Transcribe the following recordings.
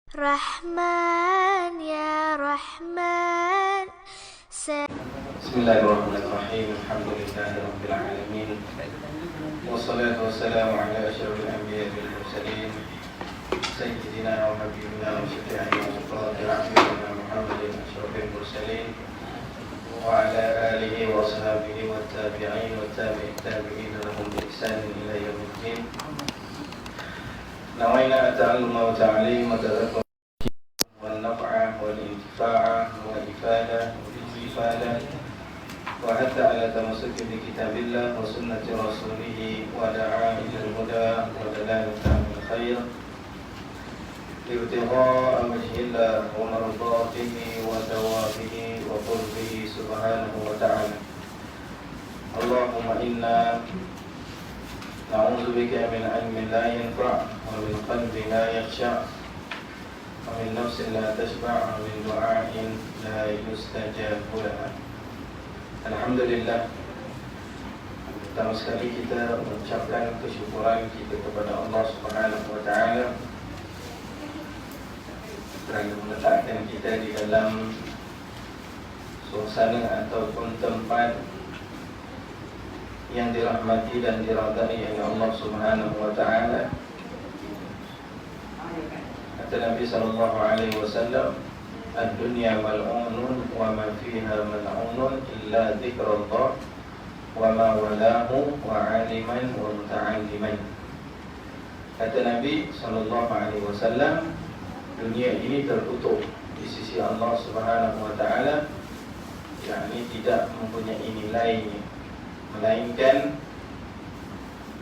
Rahman ya Rahman. Bismillahirrahmanirrahim. Alhamdulillahirabbil alamin. Wassalatu wassalamu ala asyrafil anbiya'i wal mursalin sayyidina wa habibina wa syafi'ina wa qadira Muhammadin asyrafil mursalin wa ala alihi wa sahbihi wa tabi'in wa tabi'in lahum bi ihsan ila yaumiddin. Nawaina ta'alluma wa ta'lim wa tadhakkura wal naf'a wal intifa'a wal ifada wal istifada wa hatta ala tamassuki bi kitabillah wa sunnati rasulih wa da'a ila al-huda wa dalalata min khair ibtigha'a wajhillah wa mardatihi wa thawabihi wa qurbihi subhanahu wa ta'ala. Allahumma inna na'udzu bika min ilmin la yanfa' wa min qalbin la yakhsha' wa min nafsin la tashba' wa min du'a'in la yustajabu laha. Alhamdulillah, pertama sekali kita mengucapkan kesyukuran kita kepada Allah Subhanahu wa ta'ala kerana meletakkan kita di dalam suasana ataupun tempat yang dirahmati dan diridai oleh Allah Subhanahu wa ta'ala. Kata Nabi sallallahu alaihi wasallam, "Ad-dunya mal'unun wa ma fiha mal'unun illa dzikrullah wa ma walahu wa 'aliman wa muta'alliman." Kata Nabi sallallahu alaihi wasallam, dunia ini terkutuk di sisi Allah Subhanahu wa ta'ala, yakni tidak mempunyai nilainya, melainkan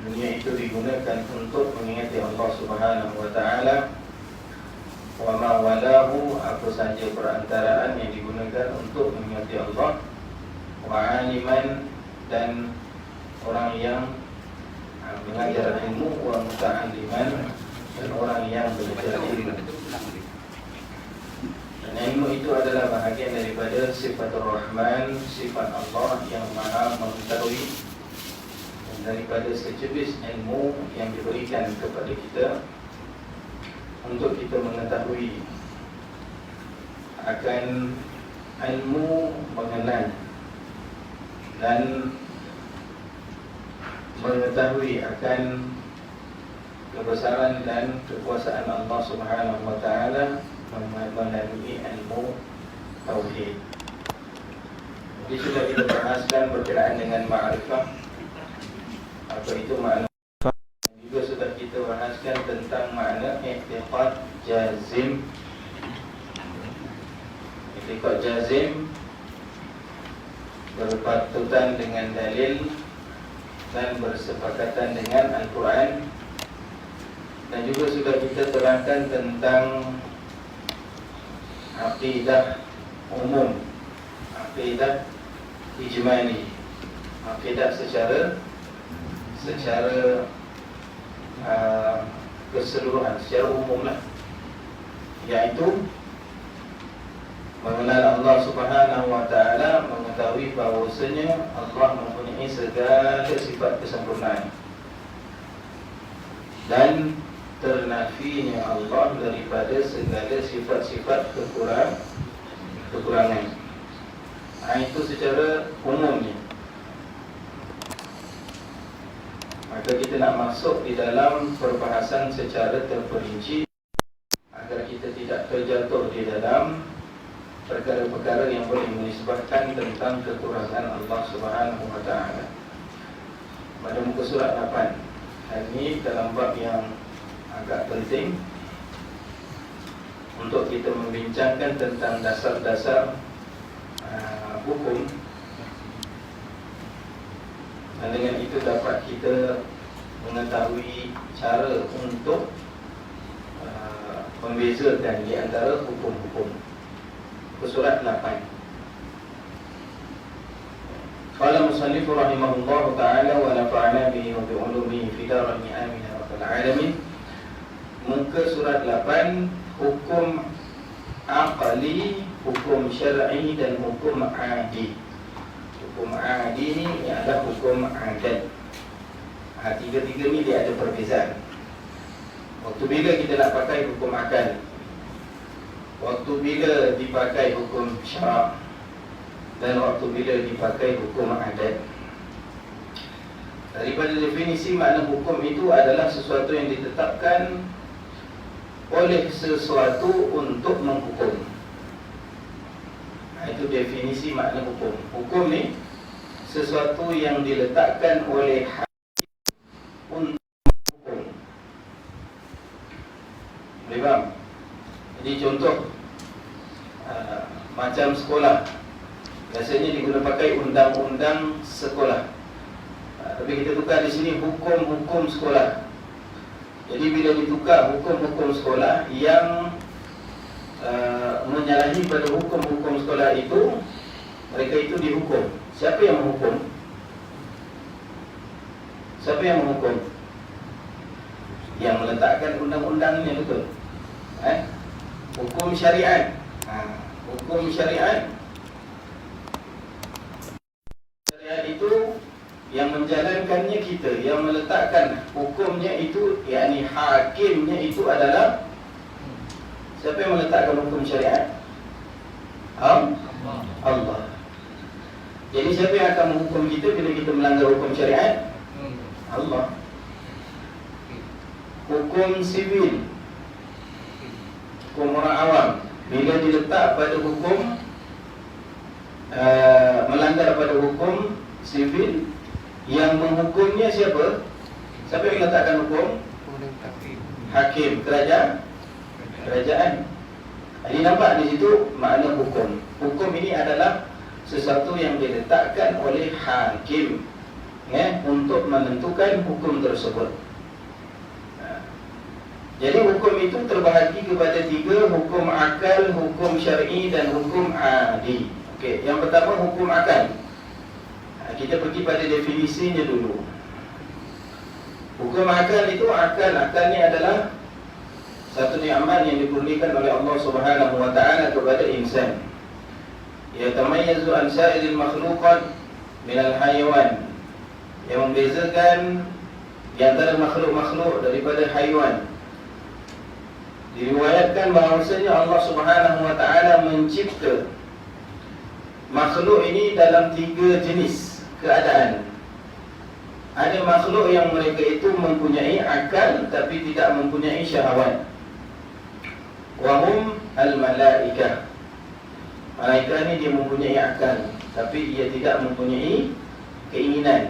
dunia itu digunakan untuk mengingati Allah Subhanahu wa ta'ala. Wa ma walahu, apa saja perantaraan yang digunakan untuk mengingati Allah. Wa aliman, dan orang yang mengajar ilmu. Wa muta'alliman, dan orang yang belajar ilmu. Dan ilmu itu adalah bahagian daripada sifat Ar-Rahman, sifat Allah yang maha mengetahui. Dan daripada secebis ilmu yang diberikan kepada kita untuk kita mengetahui akan ilmu mengenal dan mengetahui akan kebesaran dan kekuasaan Allah Subhanahu wa ta'ala melalui ilmu tauhid. Jadi sudah kita bahaskan berkenaan dengan ma'rifah, apa itu makna. Juga sudah kita bahaskan tentang makna i'tiqad jazim. I'tiqad jazim berpatutan dengan dalil dan bersepakatan dengan Al-Quran. Dan juga sudah kita terangkan tentang aqidah umum, aqidah ijmali, aqidah secara keseluruhan, secara umum lah, iaitu mengenal Allah Subhanahu wa ta'ala, mengetahui bahawasanya Allah mempunyai segala sifat kesempurnaan dan ternafinya Allah daripada segala sifat-sifat kekurangan. Itu secara umumnya. Maka kita nak masuk di dalam perbahasan secara terperinci agar kita tidak terjatuh di dalam perkara-perkara yang boleh menisbahkan tentang kekurangan Allah Subhanahu wa ta'ala. Pada muka surat 8, hari ini dalam bab yang agak penting untuk kita membincangkan tentang dasar-dasar hukum. Dan dengan itu dapat kita mengetahui cara untuk membezakan di antara hukum-hukum. Surat 8. Qala musannif rahimahullah ta'ala wa nafa'ana bihi wa bi'ulumihi fi darin amin ya rabbal alamin. Muka surat 8, hukum aqli, hukum syar'i dan hukum adi. Hukum adi ni adalah hukum adat. Tiga-tiga ni dia ada perbezaan. Waktu bila kita nak pakai hukum akal, waktu bila dipakai hukum syarak dan waktu bila dipakai hukum adat. Daripada definisi makna hukum itu adalah sesuatu yang ditetapkan oleh sesuatu untuk menghukum. Itu definisi makna hukum. Hukum ni sesuatu yang diletakkan oleh hakim untuk menghukum. Boleh faham? Jadi contoh macam sekolah, biasanya digunakan pakai undang-undang sekolah. Tapi kita tukar di sini hukum-hukum sekolah. Jadi bila ditukar hukum-hukum sekolah yang menyalahi pada hukum-hukum sekolah itu, mereka itu dihukum. Siapa yang menghukum? Siapa yang menghukum? Yang meletakkan undang-undangnya, betul? Hukum syariat. Hukum syariat. Syariat itu yang menjalankannya kita, yang meletakkan hukumnya itu, yakni hakimnya itu adalah siapa yang meletakkan hukum syariat? Allah. Jadi siapa yang akan menghukum kita bila kita melanggar hukum syariat? Allah. Hukum sivil, hukum orang awam, bila diletak pada hukum melanggar pada hukum sivil, yang menghukumnya siapa? Siapa yang meletakkan hukum? Hakim, kerajaan. Jadi nampak di situ makna hukum. Hukum ini adalah sesuatu yang diletakkan oleh hakim, untuk menentukan hukum tersebut. Jadi hukum itu terbahagi kepada 3: hukum akal, hukum syar'i dan hukum adi. Okey, yang pertama hukum akal. Kita pergi pada definisinya dulu. Hukum akal itu, akal ni adalah satu nikmat yang dikurniakan oleh Allah Subhanahu wa taala kepada insan. Ya tamayyazu an sa'iril makhluqat minal hayawan, yang membezakan di antara makhluk-makhluk daripada haiwan. Diriwayatkan bahawasanya Allah Subhanahu wa taala mencipta makhluk ini dalam 3 jenis keadaan. Ada makhluk yang mereka itu mempunyai akal tapi tidak mempunyai syahwat. Wahum al-malaikah. Malaikat ni dia mempunyai akal tapi dia tidak mempunyai keinginan.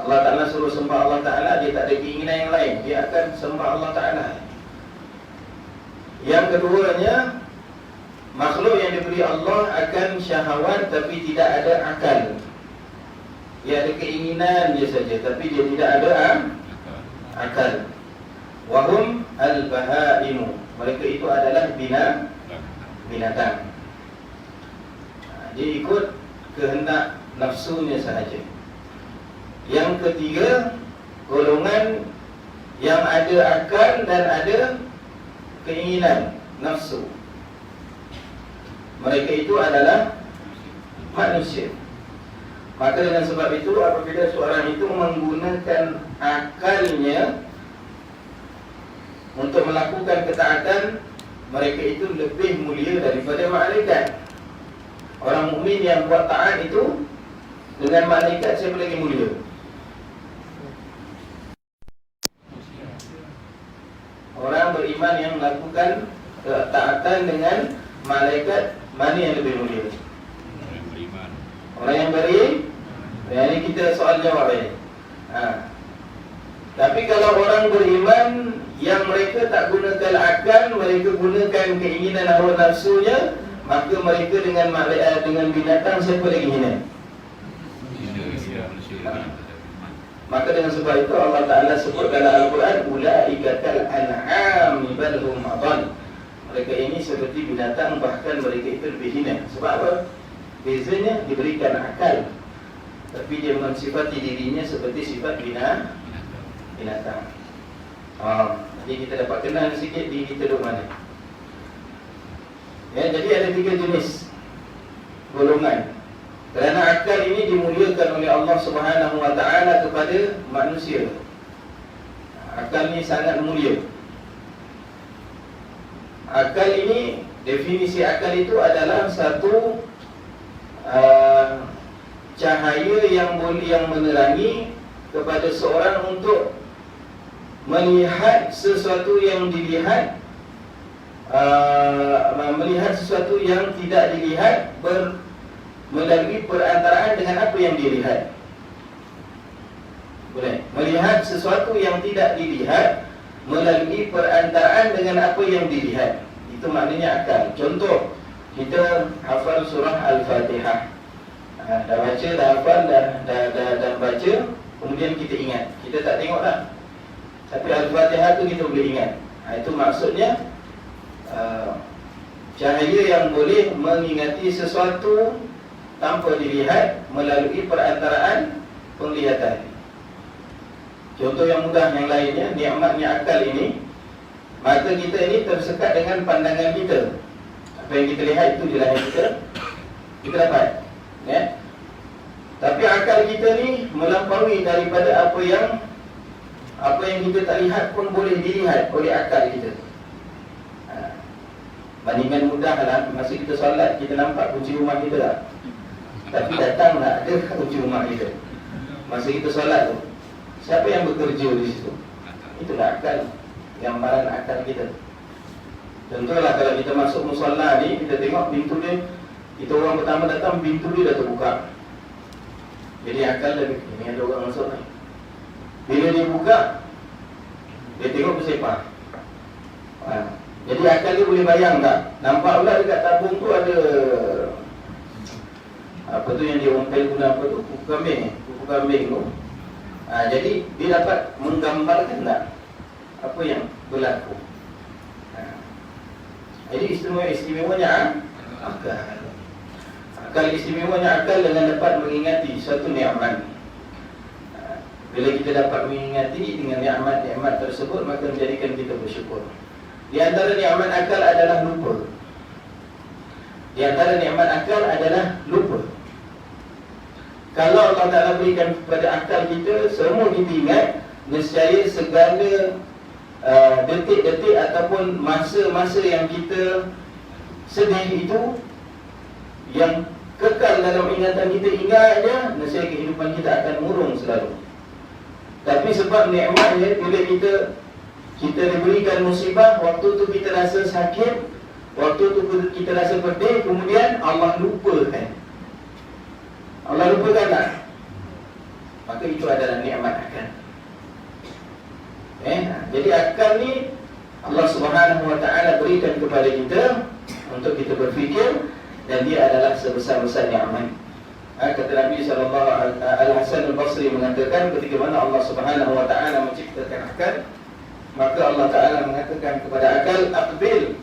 Allah Ta'ala suruh sembah Allah Ta'ala, dia tak ada keinginan yang lain, dia akan sembah Allah Ta'ala. Yang keduanya, makhluk yang diberi Allah akan syahwat tapi tidak ada akal. Dia ada keinginan dia saja tapi dia tidak ada akal. Wahum al-bahaimu. Mereka itu adalah binatang. Dia ikut kehendak nafsunya sahaja. Yang ketiga, golongan yang ada akal dan ada keinginan nafsu. Mereka itu adalah manusia. Maka dengan sebab itu, apabila seorang itu menggunakan akalnya untuk melakukan ketaatan, mereka itu lebih mulia daripada malaikat. Orang mukmin yang buat taat itu dengan malaikat siapa lagi mulia? Orang beriman yang melakukan ketaatan dengan malaikat, mana yang lebih mulia? Orang yang beriman. Yang ini kita soal jawab ini. Tapi kalau orang beriman yang mereka tak gunakan akal, mereka gunakan keinginan hawa nafsunya, maka mereka dengan binatang siapa lagi hina? Maka dengan sebab itu Allah Ta'ala sebut dalam Al-Quran, ulaika kal an'am bal hum adall. Mereka ini seperti binatang, bahkan mereka itu lebih hina. Sebab apa? Bezanya diberikan akal, tapi dia mensifati dirinya seperti sifat binatang. Jadi kita dapat kenal sikit diri kita duduk mana. Ya, jadi ada 3 jenis golongan. Kerana akal ini dimuliakan oleh Allah Subhanahu wa taala kepada manusia. Akal ni sangat mulia. Akal ini, definisi akal itu adalah satu cahaya yang menerangi kepada seorang untuk melihat sesuatu yang dilihat, melihat sesuatu yang tidak dilihat melalui perantaraan dengan apa yang dilihat. Boleh? Melihat sesuatu yang tidak dilihat melalui perantaraan dengan apa yang dilihat. Itu maknanya akal. Contoh, kita hafal surah Al-Fatihah. Dah baca, dah hafal, dah baca, kemudian kita ingat. Kita tak tengok dah, tapi Al-Fatihah tu kita boleh ingat. Itu maksudnya cahaya yang boleh mengingati sesuatu tanpa dilihat melalui perantaraan penglihatan. Contoh yang mudah yang lainnya, nikmatnya akal ini, mata kita ini tersekat dengan pandangan kita. Apa yang kita lihat itu di lahir kita dapat, ya? Tapi akal kita ni melampaui daripada apa yang kita tak lihat pun boleh dilihat oleh akal kita. Bandingan mudah lah, masa kita solat kita nampak kunci rumah kita tak? Tapi datang tak ada kunci rumah kita masa kita solat tu. Siapa yang bekerja di situ? Itulah akal, gambaran akal kita. Contohlah kalau kita masuk musola ni, kita tengok pintu dia, kita orang pertama datang, pintu dia dah terbuka. Jadi akal dah, ini ada orang masuk ni. Bila dia buka, dia tengok bersepah. Jadi akal dia boleh bayang tak? Nampak pula dekat tabung tu ada apa tu yang dia ompel guna apa tu? Kuku kambing tu. Jadi dia dapat menggambarkan tak apa yang berlaku. Jadi istimewanya akal. Akal istimewanya akal dengan dapat mengingati suatu nikmat. Bila kita dapat mengingati dengan nikmat tersebut, maka menjadikan kita bersyukur. Di antara nikmat akal adalah lupa. Di antara nikmat akal adalah lupa. Kalau Allah Ta'ala berikan kepada akal kita, semua kita ingat, nescaya segala detik-detik ataupun masa-masa yang kita sedih itu, yang kekal dalam ingatan kita, ingat je, nescaya kehidupan kita akan murung selalu. Tapi sebab nikmatnya, bila kita diberikan musibah, waktu tu kita rasa sakit, waktu tu kita rasa pedih, kemudian Allah lupakan. Allah lupakan tak? Maka itu adalah nikmat akal. Jadi akal ni Allah Subhanahu Wa Taala berikan kepada kita untuk kita berfikir, dan dia adalah sebesar-besar nikmat. Kata Nabi sallallahu Al-Hasan Al-Basri mengatakan, ketika mana Allah Subhanahu Wa Taala menciptakan akal, maka Allah Ta'ala mengatakan kepada akal, aqbil,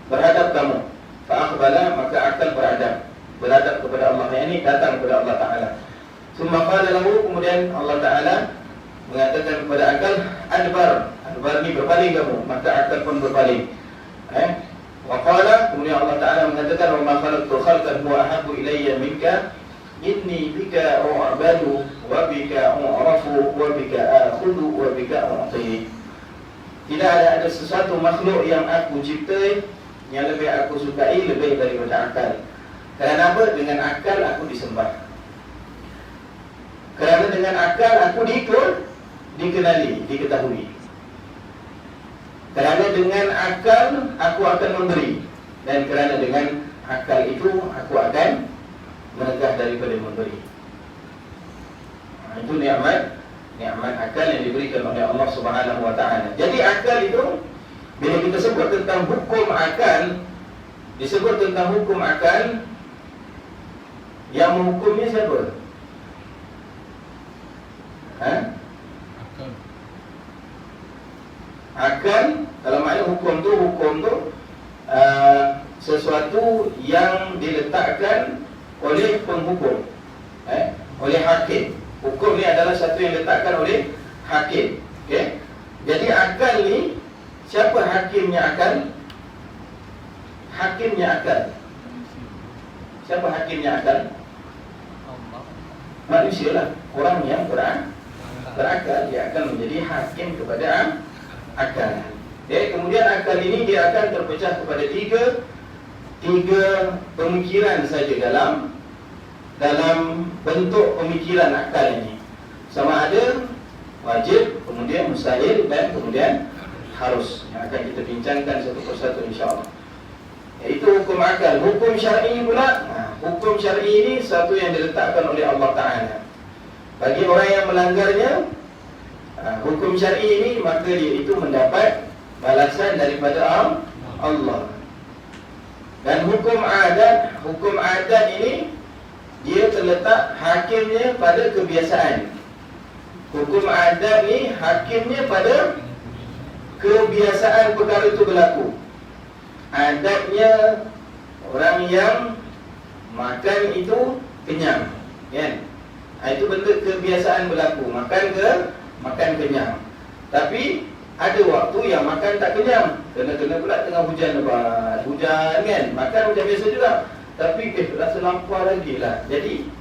berhadap kamu. Fa'aqbala, maka akal berhadap kepada Allah, yang ini datang kepada Allah Ta'ala. Summa qala lahu, kemudian Allah Ta'ala mengatakan kepada akal, adbar ni berpaling kamu, maka akal pun berpaling. Wa qala, kemudian Allah Ta'ala mengatakan, wa ma khalaqtu khalqan huwa ahabbu ilayya minka inni bika u'badu wa bika u'rafu wa bika akhudhu wa bika u'ti. Tidak ada sesuatu makhluk yang aku cipta yang lebih aku sukai lebih daripada akal. Kerana apa? Dengan akal aku disembah. Kerana dengan akal aku dikenali, diketahui. Kerana dengan akal aku akan memberi, dan kerana dengan akal itu aku akan menegah daripada memberi. Itu nikmat akal yang diberikan oleh Allah Subhanahu Wa Taala. Jadi akal itu, bila kita sebut tentang hukum akal, disebut tentang hukum akal, yang menghukumnya siapa? Akal, kalau makna hukum tu sesuatu yang diletakkan oleh penghukum, oleh hakim. Hukum ni adalah satu yang diletakkan oleh hakim. Jadi akal ni, siapa hakimnya akal? Hakimnya akal. Siapa hakimnya akal? Manusia lah. Orang yang berakal, dia akan menjadi hakim kepada akal. Kemudian akal ini dia akan terpecah kepada tiga pemikiran saja dalam bentuk pemikiran akal ini. Sama ada wajib, kemudian mustahil, dan kemudian harus, yang akan kita bincangkan satu persatu insyaAllah. Iaitu hukum akal. Hukum syar'i pula, hukum syar'i ini satu yang diletakkan oleh Allah Ta'ala. Bagi orang yang melanggarnya hukum syar'i ini, maka dia itu mendapat balasan daripada Allah. Dan hukum adat ini dia terletak hakimnya pada kebiasaan. Hukum adat ni hakimnya pada kebiasaan perkara itu berlaku. Adatnya orang yang makan itu kenyang, kan? Itu bentuk kebiasaan berlaku, makan kenyang. Tapi ada waktu yang makan tak kenyang, kena pula tengah hujan lebat, hujan kan, makan macam biasa juga, tapi rasa lapar lagi lah. Jadi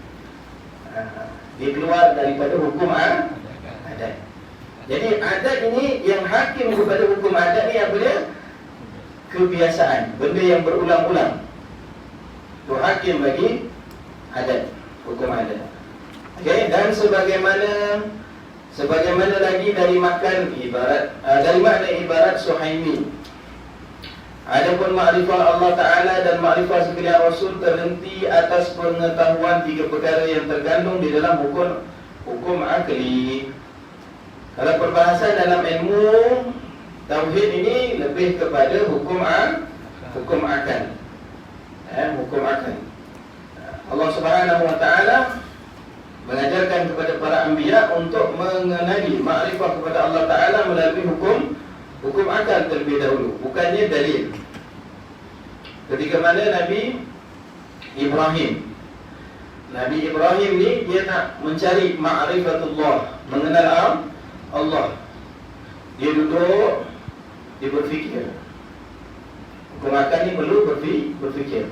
dia keluar daripada hukum adat. Jadi adat ini, yang hakim kepada hukum adat ni apa dia? Kebiasaan, benda yang berulang-ulang. Itu hakim bagi adat, hukum adat. Okey, dan sebagaimana lagi dari makan ibarat, dari makna ibarat Suhaimi. Adapun makrifah Allah Ta'ala dan makrifah sekalian Rasul terhenti atas pengetahuan tiga perkara yang terkandung di dalam hukum akli. Kalau perbahasan dalam ilmu tauhid ini lebih kepada hukum akal. Hukum akal. Allah Subhanahu Wa Ta'ala mengajarkan kepada para anbiya untuk mengenali makrifah kepada Allah Ta'ala melalui hukum akal terlebih dahulu, bukannya dalil. Ketika mana Nabi Ibrahim ni dia nak mencari ma'rifatullah, mengenal Allah. Dia duduk, dia berfikir. Hukum akal ni perlu berfikir.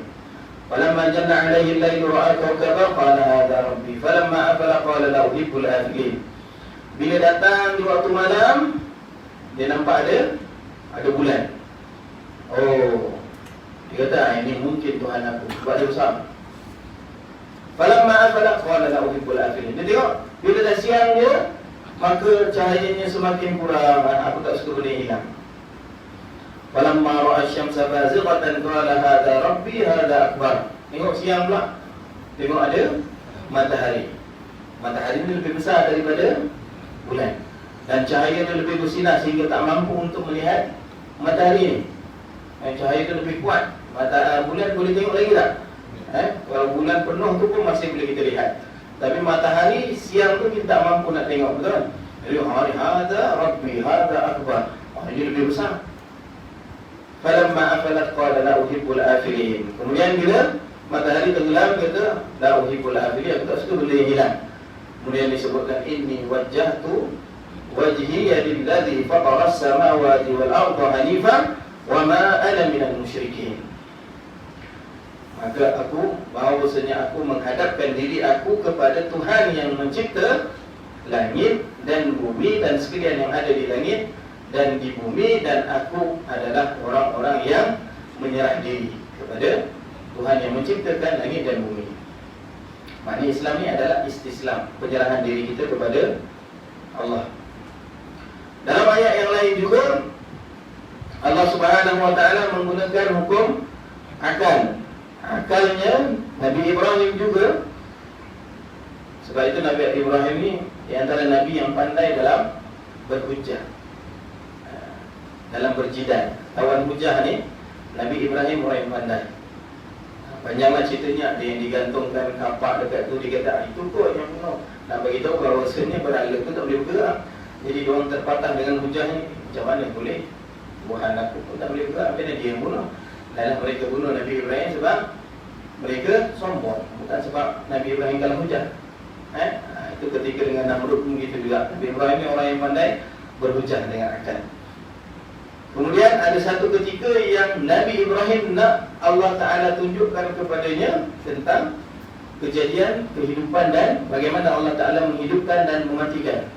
Falamma janna 'alaihi al-lailu ra'a kawkaban qala hadha rabbi falamma afala qala la uhibbul afilin. Bila datang di waktu malam, dia nampak ada bulan. Oh, dia kata ini mungkin Tuhan aku, sebab dia besar. Falamma afala qala la uhibbul afilin. Dia tengok bila dah siang dia, maka cahayanya semakin kurang, aku tak suka benda hilang. Falamma ra'a asy-syamsa bazighatan qala hadha rabbi hadha akbar. Tengok siang pula, tengok ada matahari. Matahari ni lebih besar daripada bulan, dan cahaya dia lebih bersinar sehingga tak mampu untuk melihat matahari ni. Cahaya dia lebih kuat. Bulan boleh tengok lagi tak? Kalau bulan penuh tu pun masih boleh kita lihat. Tapi matahari siang tu kita tak mampu nak tengok, betul? Jadi hari hadha rabbi hadha akbar. Ini lebih besar. Falamma afalat qala la uhibbul afilin. Kemudian bila matahari tenggelam, kata la uhibbul afilin, aku tak suka benda yang hilang. Kemudian disebutkan inni wajjahtu wajhiya lilladzi fatara as-samawati wal arda hanifan wa ma ana minal musyrikin. Maka bahawasanya aku menghadapkan diri aku kepada Tuhan yang mencipta langit dan bumi dan sekalian yang ada di langit dan di bumi, dan aku adalah orang-orang yang menyerah diri kepada Tuhan yang menciptakan langit dan bumi. Maknanya Islam ni adalah istislam, penyerahan diri kita kepada Allah. Dalam ayat yang lain juga Allah Subhanahu Wa Ta'ala menggunakan hukum akal. Akalnya Nabi Ibrahim juga. Sebab itu Nabi Ibrahim ni di antara Nabi yang pandai dalam berhujjah, dalam berjidal. Tawan hujah ni Nabi Ibrahim orang yang pandai. Panjanglah ceritanya, ada yang digantungkan kapak dekat tu. Dia kata itu kot yang penuh. Nak beritahu bahawa sebenarnya berhala tu tak boleh bergerak. Jadi diorang terpatah dengan hujah ni. Macam mana boleh? Tuhan aku pun tak boleh bergerak. Macam mana dia yang bunuh? Dalam mereka bunuh Nabi Ibrahim sebab mereka sombong, bukan sebab Nabi Ibrahim kalah hujah. Itu ketika dengan Namrud pun gitu juga. Nabi Ibrahim ni orang yang pandai berhujah dengan akal. Kemudian ada satu ketika yang Nabi Ibrahim nak Allah Ta'ala tunjukkan kepadanya tentang kejadian kehidupan dan bagaimana Allah Ta'ala menghidupkan dan mematikan.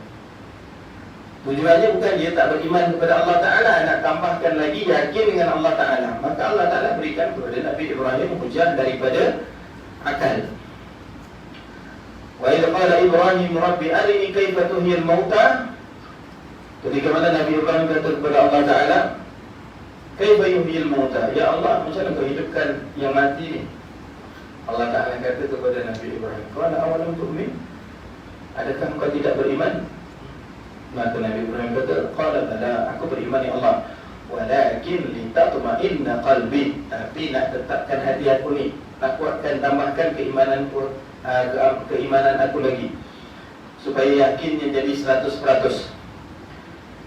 Tujuannya bukan dia tak beriman kepada Allah Ta'ala, nak tambahkan lagi yakin dengan Allah Ta'ala. Maka Allah Ta'ala berikan kepada Nabi Ibrahim hujah daripada akal. Wa idh qala Ibrahim rabbi arini kaifa tuhyil mauta. Ketika mana Nabi Ibrahim kata kepada Allah Ta'ala, kaifa yuhyil mauta, ya Allah, macam mana kau hidupkan yang mati ni? Allah Ta'ala kata kepada Nabi Ibrahim, qala awalam tu'min, adakah kau tidak beriman? Maka Nabi Ibrahim kata, qala bala, aku beriman ya Allah, walakin litatma'inna qalbi, tapi nak tetapkan hati aku ni, nak kuatkan, tambahkan keimananku, keimanan aku lagi, supaya yakinnya jadi 100%.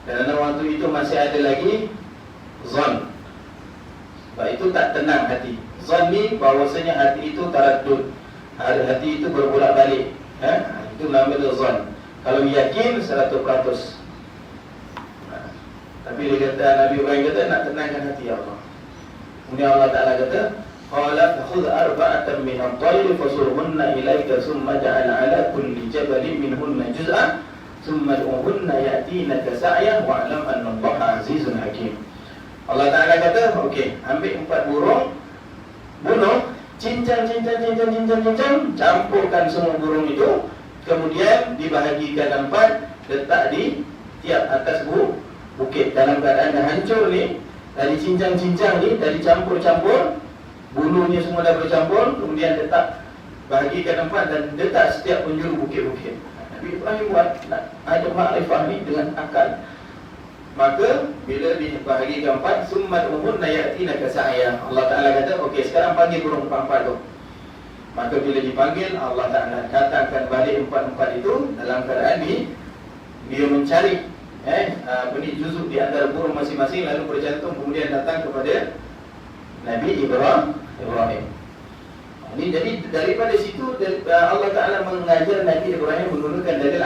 Dan waktu itu masih ada lagi zon. Sebab itu tak tenang hati. Zon ni bahawasanya hati itu taraddud, hati itu berbolak-balik. Itu namanya zon. Kalau yakin 100%. Tapi dia kata, Nabi Ibrahim kata, nak tenangkan hati Allah. Kemudian Allah Ta'ala kata, qala fakhudh arba'atan min at-tayr fasurhunna ilayka thumma ja'al 'ala kulli jabalin minhunna juz'an thumma ud'uhunna ya'tinaka sa'yan wa'lam anna Allaha 'azizun hakim. Allah Ta'ala kata, okey, ambil 4 burung, bunuh, cincang, campurkan semua burung itu, kemudian dibahagikan 4, letak di tiap atas bukit. Dalam keadaan dah hancur ni, dah dicincang-cincang ni, dah dicampur-campur, bulunya semua dah bercampur, kemudian letak, bahagikan 4 dan letak setiap penjuru bukit-bukit. Nabi Ibrahim buat, ada makrifah ni dengan akal. Maka bila dibahagikan 4, summa umurna ya'tinaka sa'ya. Allah Ta'ala kata, okey, sekarang panggil burung 4 tu. Maka bila dipanggil, Allah Ta'ala datangkan balik 4 itu dalam keadaan dia mencari juzuk di antara burung masing-masing, lalu berjantung, kemudian datang kepada Nabi Ibrahim. Ini jadi daripada situ Allah Ta'ala mengajar Nabi Ibrahim menggunakan dalil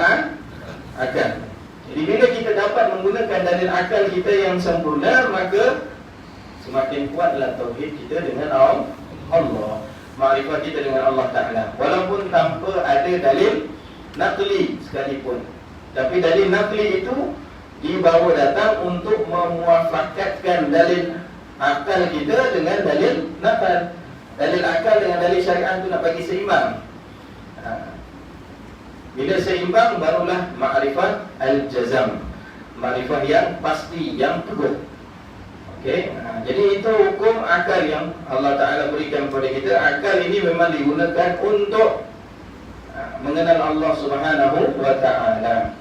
akal. Jadi bila kita dapat menggunakan dalil akal kita yang sempurna, maka semakin kuatlah tauhid kita dengan Allah, makrifat kita dengan Allah Ta'ala, walaupun tanpa ada dalil naqli sekalipun. Tapi dalil naqli itu dibawa datang untuk memuafakatkan dalil akal kita dengan dalil naqal. Dalil akal dengan dalil syariah itu nak bagi seimbang. Bila seimbang, barulah ma'rifat al-jazam, ma'rifat yang pasti, yang teguh. Okey, jadi itu hukum akal yang Allah Ta'ala berikan kepada kita. Akal ini memang digunakan untuk mengenal Allah Subhanahu wa Ta'ala.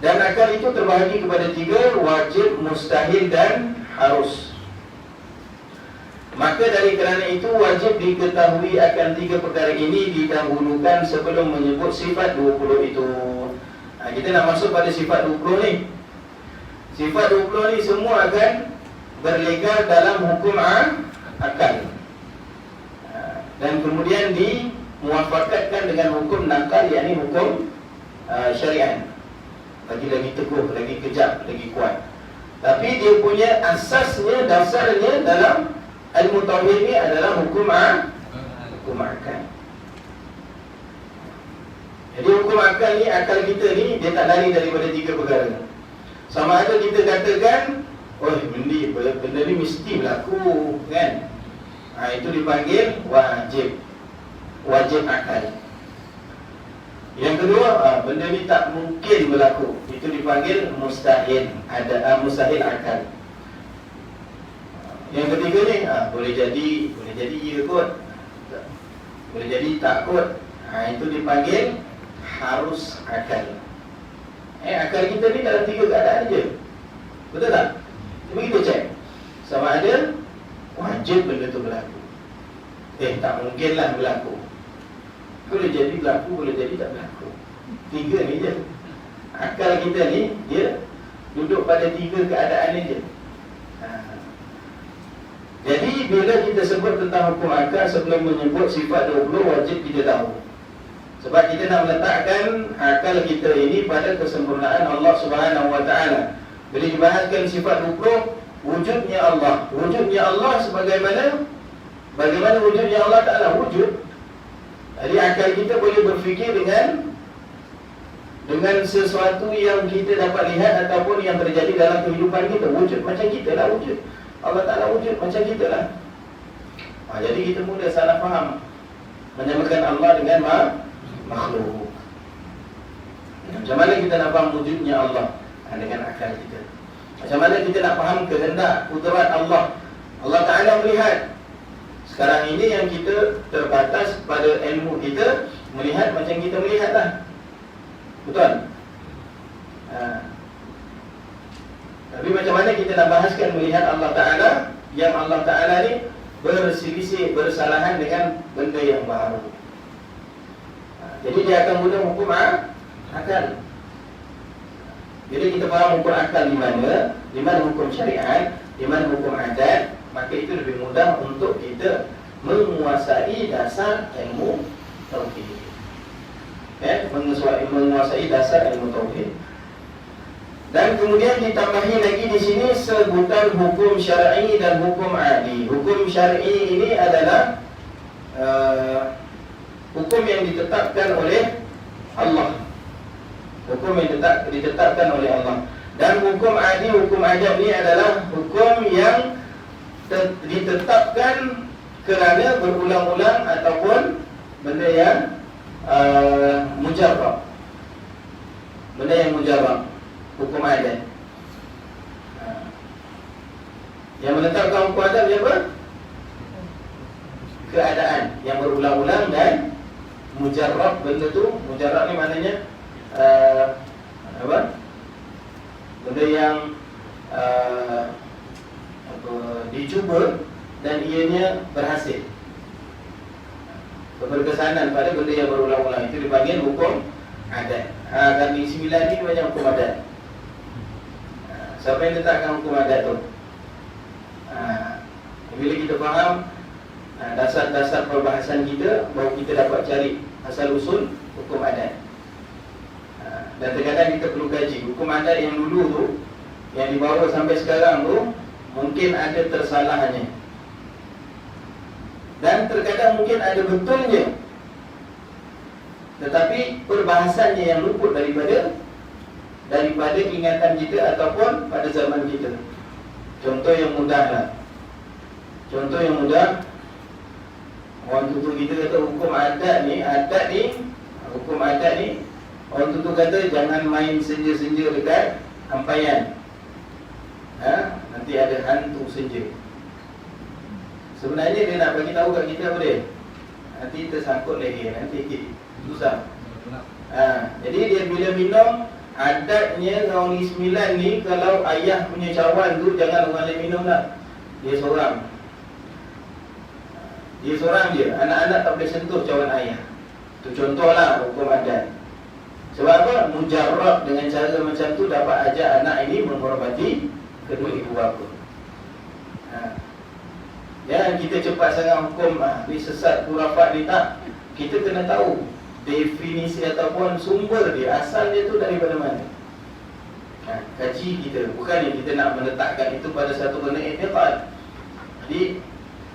Dan akal itu terbahagi kepada 3, wajib, mustahil dan harus. Maka dari kerana itu wajib diketahui akan 3 perkara ini didahulukan sebelum menyebut sifat 20 itu. Kita nak masuk pada sifat 20 ni. Sifat 20 ni semua akan berlegal dalam hukum akal, dan kemudian dimuafakatkan dengan hukum nakal, yakni hukum syariat. Lagi teguh, lagi kejap, lagi kuat. Tapi dia punya asasnya, dasarnya dalam ilmu tauhid ni adalah hukum akal. Jadi hukum akal ni, akal kita ni, dia tak lari daripada 3 perkara. Sama ada kita katakan, oh, benda ni mesti berlaku, kan? Itu dipanggil wajib akal. Yang kedua, benda ni tak mungkin berlaku, itu dipanggil mustahil, mustahil akal. Yang ketiga ni, boleh jadi ya kot, boleh jadi tak kot, itu dipanggil harus akal. Akal kita ni dalam 3 keadaan je, betul tak? Cuba kita cek sama ada wajib benda tu berlaku, tak mungkinlah berlaku, boleh jadi berlaku, boleh jadi tak berlaku. 3 ni je. Akal kita ni, dia duduk pada 3 keadaan ni je. Jadi bila kita sebut tentang hukum akal, sebelum menyebut sifat 20, wajib kita tahu. Sebab kita nak meletakkan akal kita ini pada kesempurnaan Allah Subhanahu wa Ta'ala. Bila dibahaskan sifat 20, wujudnya Allah. Wujudnya Allah bagaimana wujudnya Allah Ta'ala wujud. Jadi akal kita boleh berfikir dengan dengan sesuatu yang kita dapat lihat ataupun yang terjadi dalam kehidupan kita. Wujud macam kita lah wujud. Allah Ta'ala wujud macam kita lah. Jadi kita mudah salah faham, menyamakan Allah dengan makhluk. Macam mana kita nak faham wujudnya Allah? Dengan akal kita. Macam mana kita nak faham kehendak, kudrat Allah? Allah Ta'ala melihat. Sekarang ini yang kita terbatas pada ilmu kita, melihat macam kita melihat lah. Betul? Tapi macam mana kita nak bahaskan melihat Allah Ta'ala, yang Allah Ta'ala ni berselisih, bersalahan dengan benda yang baru. Jadi dia akan mudah hukum akal. Jadi kita faham hukum akal di mana hukum syariat, di mana hukum adat, maka itu lebih mudah untuk kita menguasai dasar ilmu tauhid. Menguasai dasar ilmu tauhid. Dan kemudian ditambahi lagi di sini sebutan hukum syar'i dan hukum adi. Hukum syar'i ini adalah hukum yang ditetapkan oleh Allah. Hukum yang ditetapkan oleh Allah. Dan hukum adi, hukum adat ini adalah hukum yang ditetapkan kerana berulang-ulang ataupun benda yang mujarrab. Benda yang mujarrab. Hukum adat. Yang menetapkan hukum adat apa? Keadaan yang berulang-ulang dan mujarrab. Benda tu, mujarrab ni maknanya apa? Benda yang dicuba dan ianya berhasil. Keberkesanan pada benda yang berulang-ulang itu dipanggil hukum adat. Kami 9 ni banyak hukum adat. Siapa yang letakkan hukum adat tu? Bila kita faham dasar-dasar perbahasan kita, baru kita dapat cari asal-usul hukum adat. Dan terkadang kita perlu kaji hukum adat yang dulu tu, yang dibawa sampai sekarang tu, mungkin ada tersalahannya. Dan terkadang mungkin ada betulnya, tetapi perbahasannya yang luput daripada ingatan kita ataupun pada zaman kita. Contoh yang mudah lah. Contoh yang mudah, orang tutur kita kata hukum adat ni, hukum adat ni, orang tutur kata jangan main senja-senja dekat ampaian. Nanti ada hantu senja. Sebenarnya dia nak bagi tahu kat kita apa dia? Nanti tersangkut leher, nanti susah. Jadi dia bila minum, adatnya Negeri Sembilan ni, kalau ayah punya cawan tu jangan orang lain minum lah. Dia seorang. Anak-anak tak boleh sentuh cawan ayah. Itu contohlah hukum adat. Sebab apa? Mujarrab dengan cara macam tu dapat ajak anak ini menghormati kedua ibu bapa. Jangan kita cepat sangat hukum ni sesat, khurafat ni, tak. Kita kena tahu definisi ataupun sumber dia, asal dia tu daripada mana. Kaji kita, bukan yang kita nak meletakkan itu pada satu benda i'tiqad. Jadi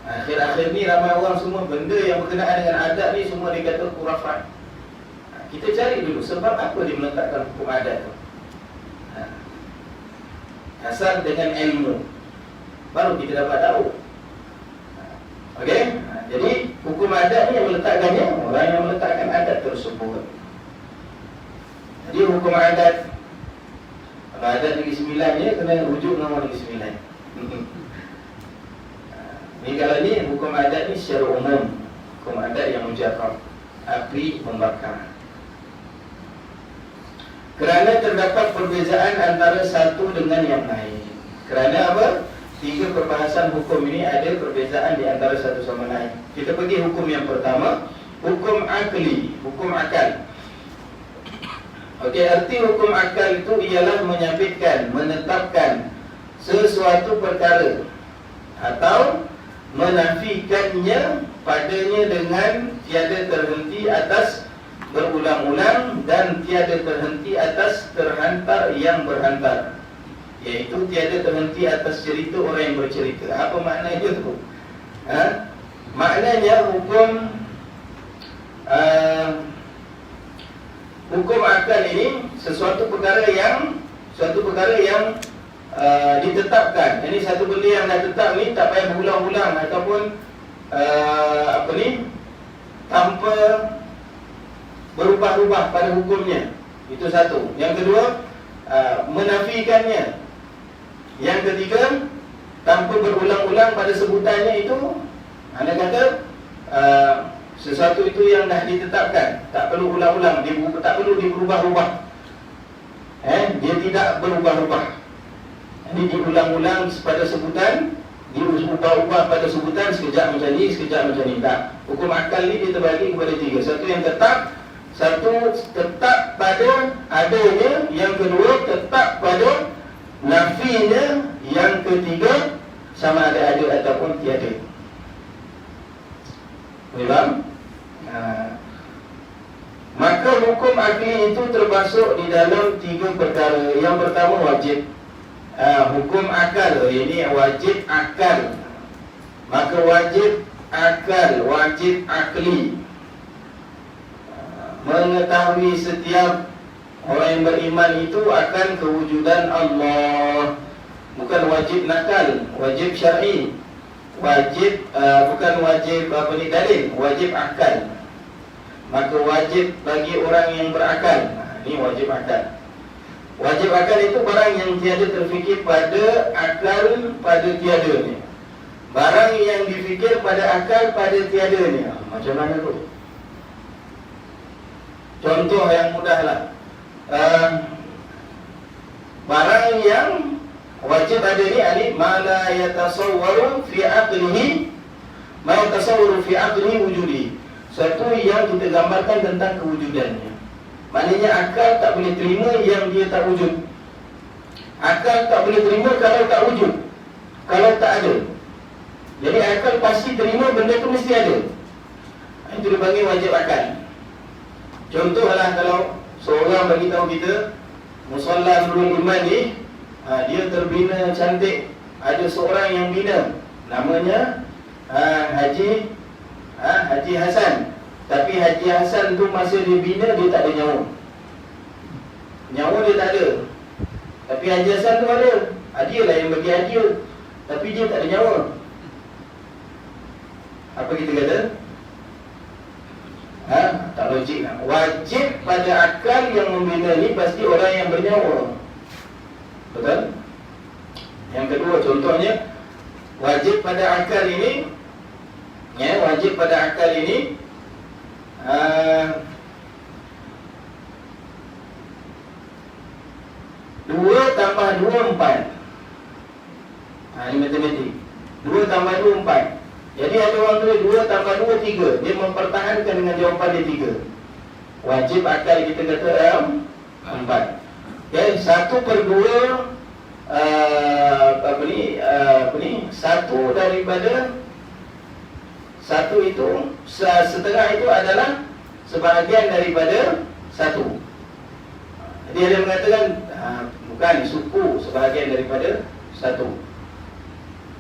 akhir-akhir ni ramai orang semua benda yang berkenaan dengan adat ni semua dia kata khurafat. Kita cari dulu sebab apa dia meletakkan hukum adat tu. Asal dengan ilmu, baru kita dapat tahu. Okey? Jadi hukum adat ni yang meletakkannya, orang yang meletakkan adat tersebut. Jadi hukum adat, kalau adat Negeri Sembilan ni kena rujuk nama Negeri Sembilan. Ni kalau ni hukum adat ni secara umum, hukum adat yang mujarrab, api membakar. Kerana terdapat perbezaan antara satu dengan yang lain. Kerana apa? 3 perbahasan hukum ini ada perbezaan di antara satu sama lain. Kita pergi hukum yang pertama, hukum akli, hukum akal. Okey, arti hukum akal itu ialah menyabitkan, menetapkan sesuatu perkara atau menafikannya padanya dengan tiada terhenti atas berulang-ulang dan tiada terhenti atas terhantar yang berhantar. Iaitu tiada terhenti atas cerita orang yang bercerita. Apa maknanya tu? Maknanya hukum akal akal ini suatu perkara yang ditetapkan. Ini satu benda yang dah tetap ni, tak payah berulang-ulang ataupun tanpa berubah-ubah pada hukumnya. Itu satu. Yang kedua, menafikannya. Yang ketiga, tanpa berulang-ulang pada sebutannya itu, anda kata sesuatu itu yang dah ditetapkan, tak perlu ulang-ulang, tak perlu diubah-ubah. Dia tidak berubah-ubah. Ini diulang-ulang pada sebutan, diubah-ubah pada sebutan, sekejap macam ni, sekejap macam ni. Tak. Hukum akal ni dia terbagi kepada tiga. Satu yang tetap, satu tetap pada adanya, yang kedua tetap pada nafinya, yang ketiga sama ada ataupun tiada. Faham? Maka hukum akli itu termasuk di dalam tiga perkara. Yang pertama wajib. Hukum akal, ini wajib akal. Maka wajib akal, wajib akli. Mengetahui setiap orang yang beriman itu akan kewujudan Allah. Bukan wajib nakal, wajib syar'i. Wajib, bukan wajib dalil, wajib akal. Maka wajib bagi orang yang berakal. Ini wajib akal. Wajib akal itu barang yang tiada terfikir pada akal, pada tiada ni. Barang yang difikir pada akal, pada tiada ni. Macam mana tu? Contoh yang mudahlah. Barang yang wajib ada ni ma la yatasawwaru fi aqlihi, ma yatasawwaru fi aqlihi wujudi. Satu yang kita gambarkan tentang kewujudannya. Maknanya akal tak boleh terima yang dia tak wujud. Akal tak boleh terima kalau tak wujud, kalau tak ada. Jadi akal pasti terima benda tu mesti ada. Itu dipanggil wajib akal. Contohlah kalau seorang bagi tahu kita Musalla Nurul Iman ni, dia terbina cantik. Ada seorang yang bina, namanya Haji Hasan. Tapi Haji Hasan tu masa dia bina, dia tak ada nyawa. Nyawa dia tak ada. Tapi Haji Hasan tu ada. Dia lah yang bagi hadiah, tapi dia tak ada nyawa. Apa kita kata? Tak logik lah. Wajib pada akal yang membina ni pasti orang yang bernyawa. Betul? Yang kedua contohnya, wajib pada akal ini, wajib pada akal ini 2 tambah 2 4. Ini matematik. 2 tambah 2 4. Jadi ada orang tulis 2 tambah 2 3. Dia mempertahankan dengan jawapan dia 3. Wajib akal kita kata 4. Okay, 1/2 satu daripada satu itu, setengah itu adalah sebahagian daripada 1. Jadi ada yang mengatakan bukan, suku sebahagian daripada 1.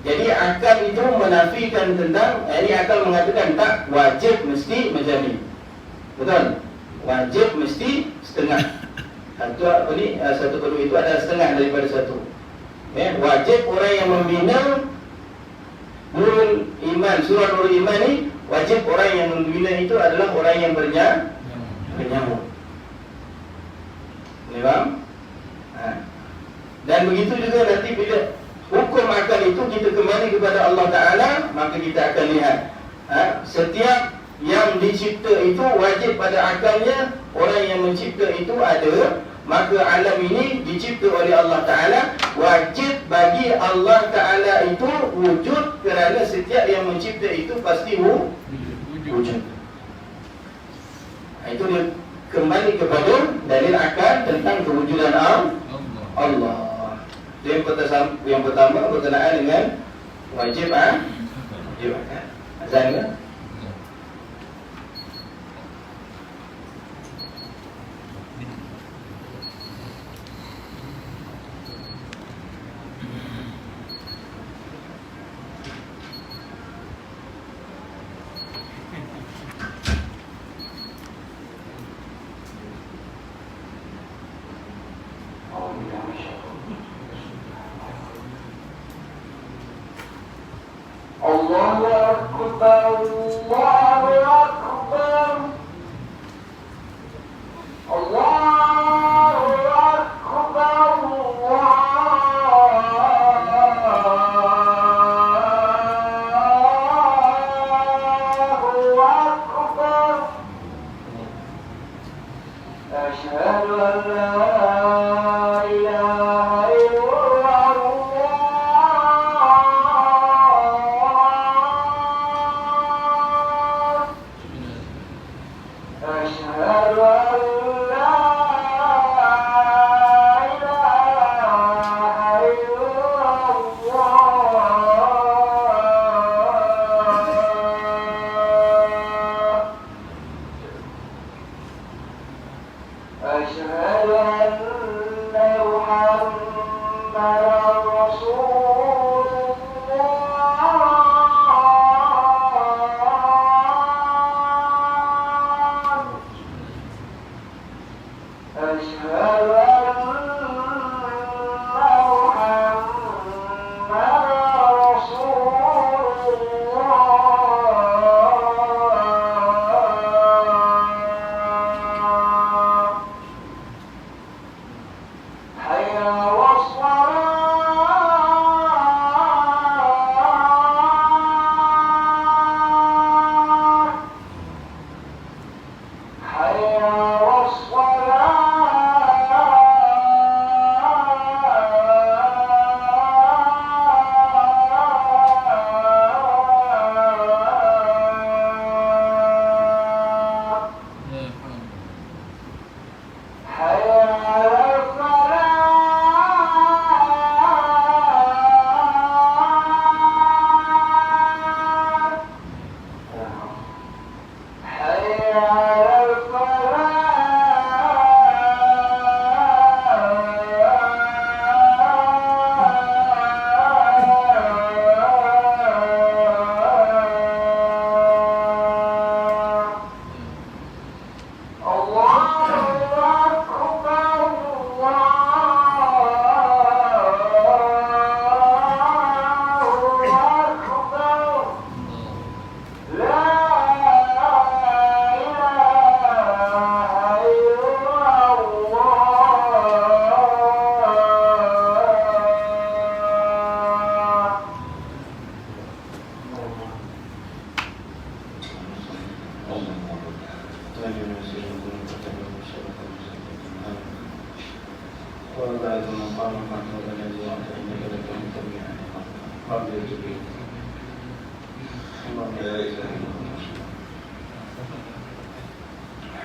Jadi akal itu menafikan tentang, ini akal mengatakan tak, wajib mesti macam ni. Betul? Wajib mesti setengah. Satu 1/2 itu adalah setengah daripada 1. Wajib orang yang membina Nurul Iman, surah Nurul Iman ni, wajib orang yang membina itu adalah orang yang bernyawa. Faham? Dan begitu juga nanti bila hukum akal itu kita kembali kepada Allah Ta'ala, maka kita akan lihat setiap yang dicipta itu wajib pada akalnya. Orang yang mencipta itu ada, maka alam ini dicipta oleh Allah Ta'ala. Wajib bagi Allah Ta'ala itu wujud, kerana setiap yang mencipta itu pasti wujud. Itu dia kembali kepada dalil akal tentang kewujudan Allah. Itu yang pertama berkenaan dengan wajib akal. Azan ke?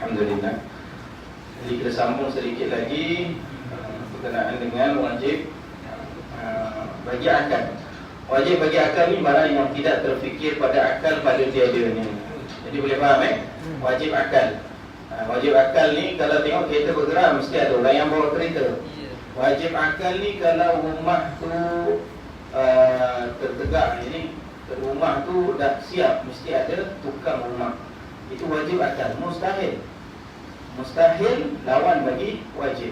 Alhamdulillah. Jadi kita sambung sedikit lagi berkenaan dengan wajib bagi akal. Wajib bagi akal ni barang yang tidak terfikir pada akal pada tiadanya. Jadi boleh faham Wajib akal. Wajib akal ni kalau tengok kereta bergerak mesti ada orang yang bawa kereta. Wajib akal ni kalau rumah tu tertegak ni, rumah tu dah siap mesti ada tukang rumah. Itu wajib akal. Mustahil lawan bagi wajib.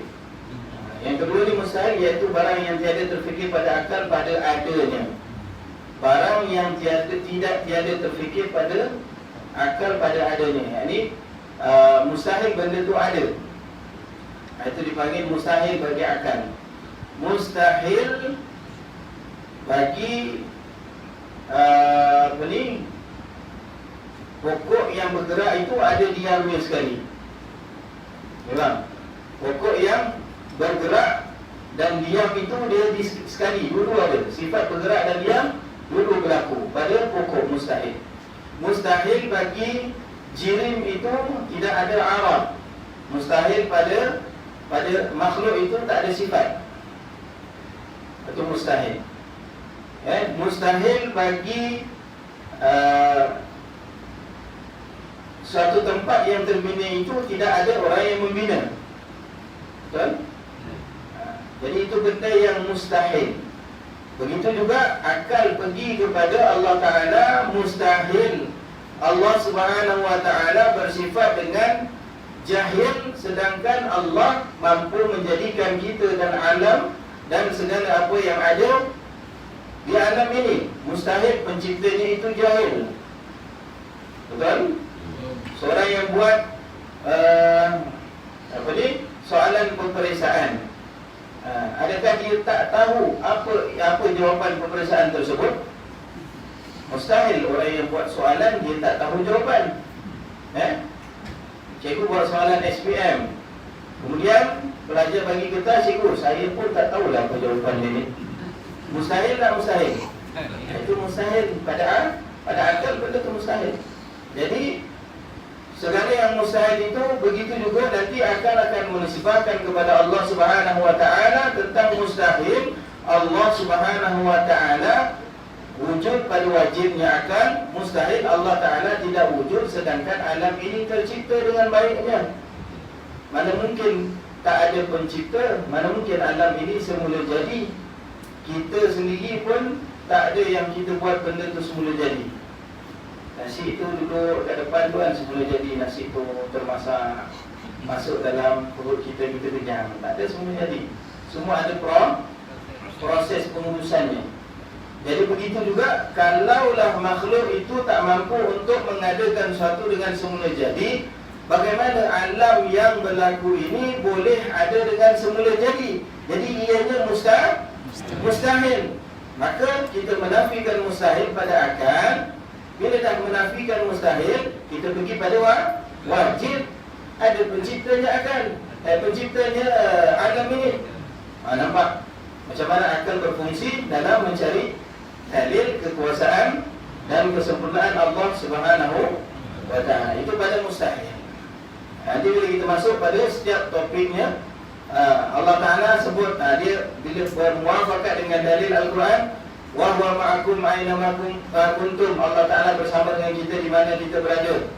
Yang kedua ni mustahil, iaitu barang yang tiada terfikir pada akal pada adanya. Barang yang tidak tiada terfikir pada akal pada adanya. Ini mustahil benda tu ada. Itu dipanggil mustahil bagi akal. Mustahil bagi pokok yang bergerak itu ada diamnya sekali. Memang pokok yang bergerak dan diam itu dia sekali, dulu ada. Sifat bergerak dan diam dulu berlaku pada pokok mustahil. Mustahil bagi jirim itu tidak ada arab. Mustahil pada makhluk itu tak ada sifat. Itu mustahil. Mustahil bagi suatu tempat yang terbina itu tidak ada orang yang membina. Betul? Jadi itu benda yang mustahil. Begitu juga akal pergi kepada Allah Ta'ala mustahil. Allah Subhanahu Wa Ta'ala bersifat dengan jahil, sedangkan Allah mampu menjadikan kita dan alam dan segala apa yang ada di alam ini. Mustahil penciptanya itu jahil. Betul? Seorang yang buat soalan peperiksaan, adakah dia tak tahu apa jawapan peperiksaan tersebut? Mustahil orang yang buat soalan dia tak tahu jawapan. Cikgu buat soalan SPM, kemudian pelajar bagi kertas, cikgu saya pun tak tahulah apa jawapan dia ni. Mustahil tak mustahil? Itu mustahil. Pada akal benda itu mustahil. Jadi segala yang mustahil itu, begitu juga nanti akan menisbahkan kepada Allah Subhanahu wa taala tentang mustahil. Allah Subhanahu wa taala wujud pada wajibnya akan mustahil Allah taala tidak wujud, sedangkan alam ini tercipta dengan baiknya. Mana mungkin tak ada pencipta, mana mungkin alam ini semula jadi. Kita sendiri pun tak ada yang kita buat benda tu semula jadi. Nasi itu duduk kat depan tu kan semula jadi, nasi itu termasak, masuk dalam perut kita kenyang. Tak ada semula jadi. Semua ada proses pengurusannya. Jadi begitu juga, kalaulah makhluk itu tak mampu untuk mengadakan sesuatu dengan semula jadi, bagaimana alam yang berlaku ini boleh ada dengan semula jadi? Jadi ianya mustahil. Maka kita menafikan mustahil pada akal. Bila dah menafikan mustahil, kita pergi pada wajib. Ada penciptanya akal, penciptanya alam ini. Nampak macam mana akal berfungsi dalam mencari dalil kekuasaan dan kesempurnaan Allah Subhanahu wa taala. Itu pada mustahil. Nanti bila kita masuk pada setiap topiknya, Allah Ta'ala sebut, dia bila bermuafakat dengan dalil Al-Quran, wa huwa ma'akum aina ma kuntum, Allah Ta'ala bersama dengan kita di mana kita berada.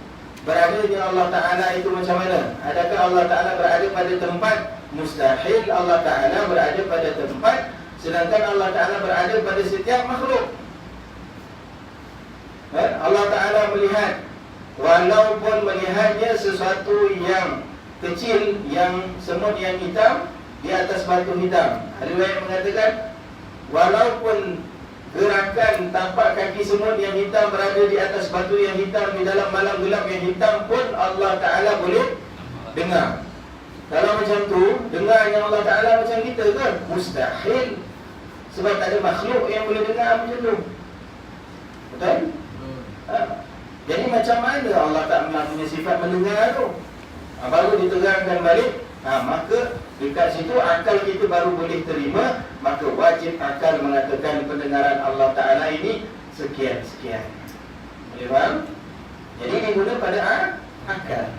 Beradanya Allah Ta'ala itu macam mana? Adakah Allah Ta'ala berada pada tempat? Mustahil Allah Ta'ala berada pada tempat, sedangkan Allah Ta'ala berada pada setiap makhluk. Allah Ta'ala melihat, walaupun melihatnya sesuatu yang kecil, yang semut yang hitam di atas batu hitam. Riwayat mengatakan, walaupun gerakan tapak kaki semut yang hitam berada di atas batu yang hitam di dalam malam gelap yang hitam pun Allah Ta'ala boleh dengar. Kalau macam tu, dengarnya Allah Ta'ala macam kita ke? Mustahil. Sebab tak ada makhluk yang boleh dengar macam tu. Betul? Jadi macam mana Allah Ta'ala punya sifat mendengar tu? Baru diterangkan balik. Maka dekat situ akal kita baru boleh terima. Maka wajib akal mengatakan pendengaran Allah Ta'ala ini sekian-sekian. Boleh faham? Jadi diguna pada akal.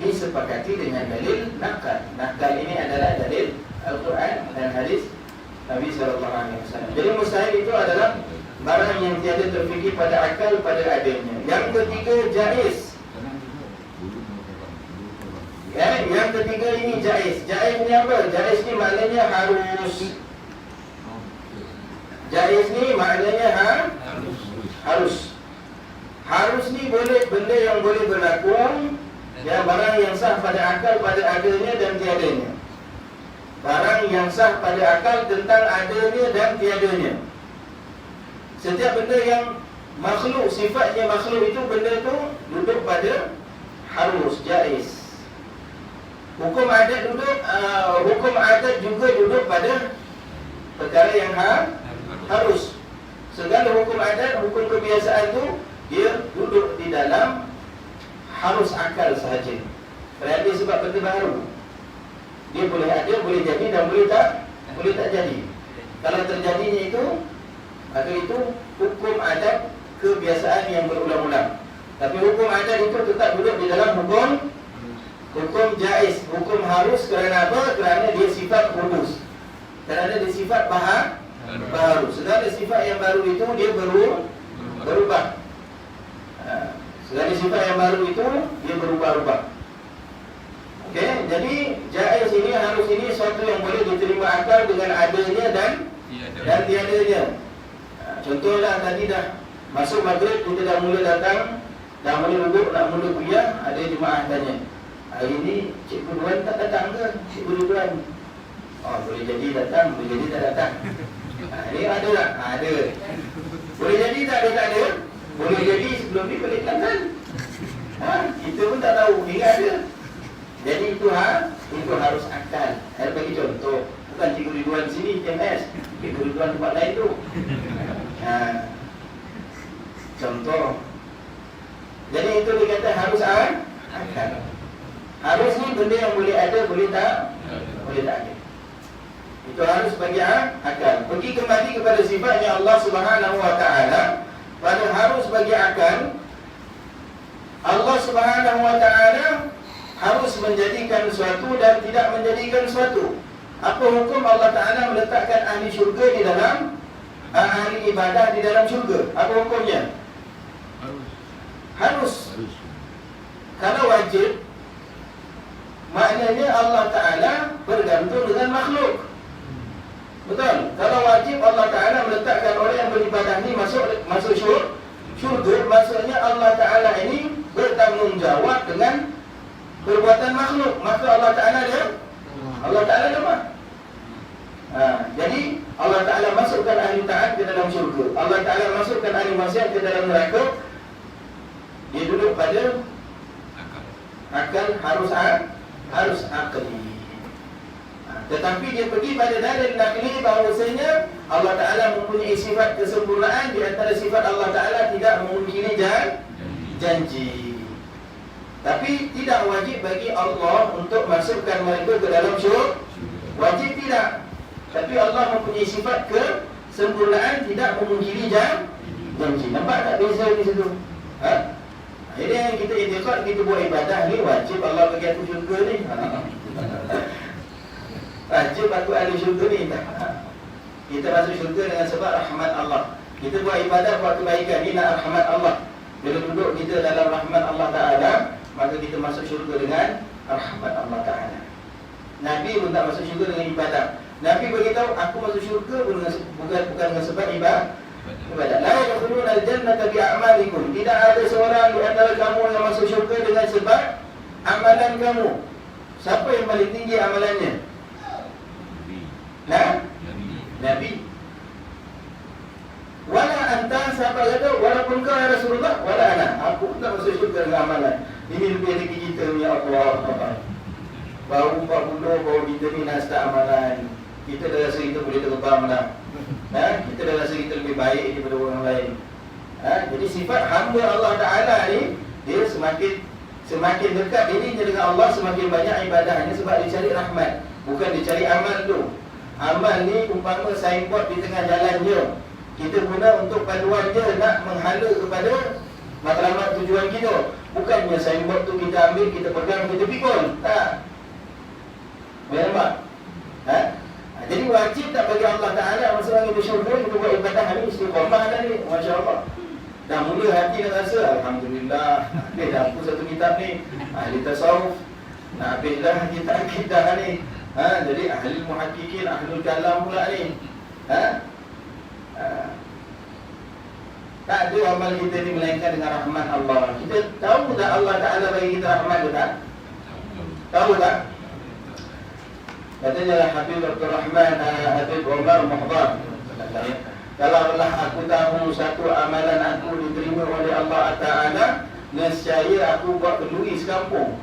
Disepakati dengan dalil nakal. Nakal ini adalah dalil Al-Quran dan hadis Nabi SAW. Jadi mustahil itu adalah barang yang tiada terfikir pada akal pada adanya. Yang ketiga, jaiz. Yang ketiga ini jaiz. Jaiz ni apa? Jaiz ni maknanya harus. Jaiz ni maknanya harus. Harus ni boleh benda yang boleh berlaku, ya, barang yang sah pada akal pada adanya dan tiadanya. Barang yang sah pada akal tentang adanya dan tiadanya. Setiap benda yang makhluk, sifatnya makhluk itu, benda itu duduk pada harus, jaiz. Hukum adat hukum adat juga duduk pada perkara yang harus. Segala hukum adat, hukum kebiasaan itu dia duduk di dalam harus akal sahaja. Kerana dia sebab benda baru. Dia boleh ada, boleh jadi dan boleh tak jadi. Kalau terjadinya itu, maka itu hukum adat kebiasaan yang berulang-ulang. Tapi hukum adat itu tetap duduk di dalam hukum jaiz, hukum harus. Kerana apa? Kerana dia sifat kudus. Kerana dia sifat baru. Segala sifat yang baru itu dia berubah. Segala sifat yang baru itu dia berubah-ubah. Okey, jadi jaiz ini, harus ini suatu yang boleh diterima akal dengan adanya dan tiadanya. Contohlah tadi dah masuk maghrib, kita dah mula datang, dah mula duduk, nak mula kuliah, ada jemaah tanya, hari ni Cikgu Duan tak datang ke? Cikgu Duan, boleh jadi datang, boleh jadi tak datang. Ini ada tak? Ada. Boleh jadi tak ada? Tak ada. Boleh jadi sebelum ni balik kanan. Kita pun tak tahu, ingat dia. Jadi itu harus akal. Saya bagi contoh, bukan Cikgu Ridwan sini TMS, Cikgu Ridwan tempat lain tu. Contoh. Jadi itu dikata harus akal. Harus ni benda yang boleh ada, boleh tak? Boleh tak ada. Itu harus bagi akal. Pergi kembali kepada sifatnya Allah Subhanahu Wa Taala. Pada harus bagi akal, Allah Subhanahu Wa Taala harus menjadikan suatu dan tidak menjadikan suatu. Apa hukum Allah Ta'ala meletakkan ahli syurga di dalam ahli ibadah di dalam syurga? Apa hukumnya? Harus. Kalau wajib, maknanya Allah Ta'ala bergantung dengan makhluk. Betul? Kalau wajib Allah Ta'ala meletakkan orang yang beribadah ni masuk syurga, maksudnya Allah Ta'ala ini bertanggungjawab dengan perbuatan makhluk. Maka Allah Ta'ala dia Allah Ta'ala lemah. Jadi Allah Ta'ala masukkan ahli taat ke dalam syurga, Allah Ta'ala masukkan ahli maksiat ke dalam neraka. Dia duduk pada akal, harus akli. Tetapi dia pergi pada dalil nakli bahawasanya Allah Ta'ala mempunyai sifat kesempurnaan. Di antara sifat Allah Ta'ala tidak memungkiri janji. Tapi tidak wajib bagi Allah untuk masukkan mereka ke dalam syurga. Wajib tidak. Tapi Allah mempunyai sifat kesempurnaan, tidak memungkiri janji. Nampak tak beza di situ? Akhirnya kita itikad, kita buat ibadah ni wajib Allah bagi aku syurga ni. Wajib aku ahli syurga ni. Kita masuk syurga dengan sebab rahmat Allah. Kita buat ibadah, buat kebaikan ni nak rahmat Allah. Bila duduk kita dalam rahmat Allah Ta'ala, maka kita masuk syurga dengan rahmat Allah Ta'ala. Nabi pun tak masuk syurga dengan ibadah. Nabi beritahu, aku masuk syurga bukan dengan sebab ibadah. La yadkhuluna al-jannata bi'a'malikum. Tidak ada seorang di antara kamu yang masuk syurga dengan sebab amalan kamu. Siapa yang paling tinggi amalannya? Nabi. Wala anta, siapa kata? Walaupun kau ya Rasulullah, wala ana. Aku pun tak masuk syurga dengan amalan. Ini lebih lagi kita ni, ya Allah. Baru 40, baru kita ni nak start amalan. Kita dah rasa kita boleh terbang dah. Kita dah rasa kita lebih baik daripada orang lain. Jadi sifat hamba Allah Ta'ala ni, dia semakin dekat dirinya dengan Allah, semakin banyak ibadahnya sebab dia cari rahmat. Bukan dia cari amal tu. Amal ni umpama signboard di tengah jalan je. Kita guna untuk panduan je, nak menghala kepada matlamat tujuan kita. Bukannya signboard tu kita ambil, kita pegang, kita pikul. Tak. Boleh nampak? Jadi wajib tak bagi Allah Ta'ala masa orang itu syurga, kita buat ibadah ni istiqamah dah ni, Masya Allah. Dah mula hati nak rasa, Alhamdulillah, dah hapus satu kitab ni, ahli tasawuf, nak habis dah kita akidah ni. Jadi ahli muhakkikin, ahlul kalam pula ni. Tak ada amal kita ni melainkan dengan rahmat Allah. Kita tahu tak Allah Ta'ala bagi kita rahmat ke tak? Tahu tak? Katanya Habib Abdul Rahman, Habib Umar Muhdar, kalau Allah aku tahu satu amalan aku diterima oleh Allah Ta'ala, nescaya aku buat kenduri sekampung.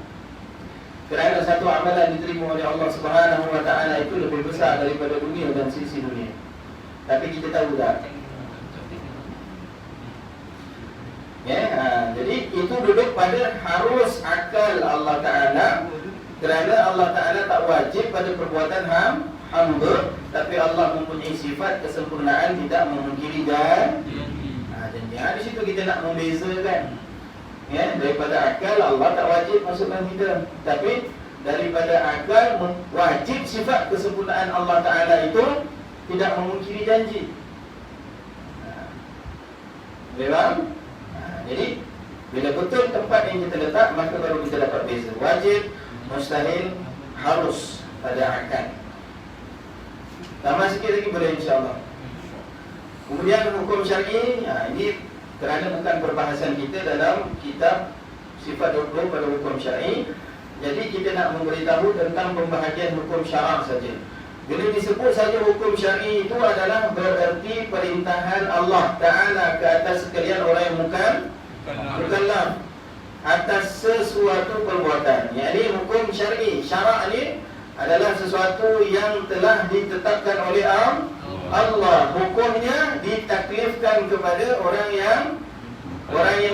Kerana satu amalan diterima oleh Allah Subhanahu Wa Ta'ala itu lebih besar daripada dunia dan sisi dunia. Tapi kita tahu tak? Jadi itu duduk pada harus akal Allah Ta'ala. Kerana Allah Ta'ala tak wajib pada perbuatan hamba, tapi Allah mempunyai sifat kesempurnaan, tidak memungkiri janji. Di situ kita nak membezakan. Daripada akal Allah tak wajib masukkan kita, tapi daripada akal wajib sifat kesempurnaan Allah Ta'ala itu tidak memungkiri janji. Boleh? Jadi bila betul tempat yang kita letak, maka baru kita dapat beza. Wajib, mustahil, harus pada akal. Tambah sikit lagi boleh insyaAllah. Kemudian hukum syar'i, ini kerana bukan perbahasan kita dalam kitab Sifat 20 pada hukum syar'i. Jadi kita nak memberitahu tentang pembahagian hukum syara' saja. Bila disebut saja hukum syar'i itu adalah bererti perintahan Allah Ta'ala ke atas sekalian orang yang mukallaf atas sesuatu perbuatan. Yakni hukum syar'i. Syarak ni adalah sesuatu yang telah ditetapkan oleh Allah. Hukumnya ditaklifkan kepada orang yang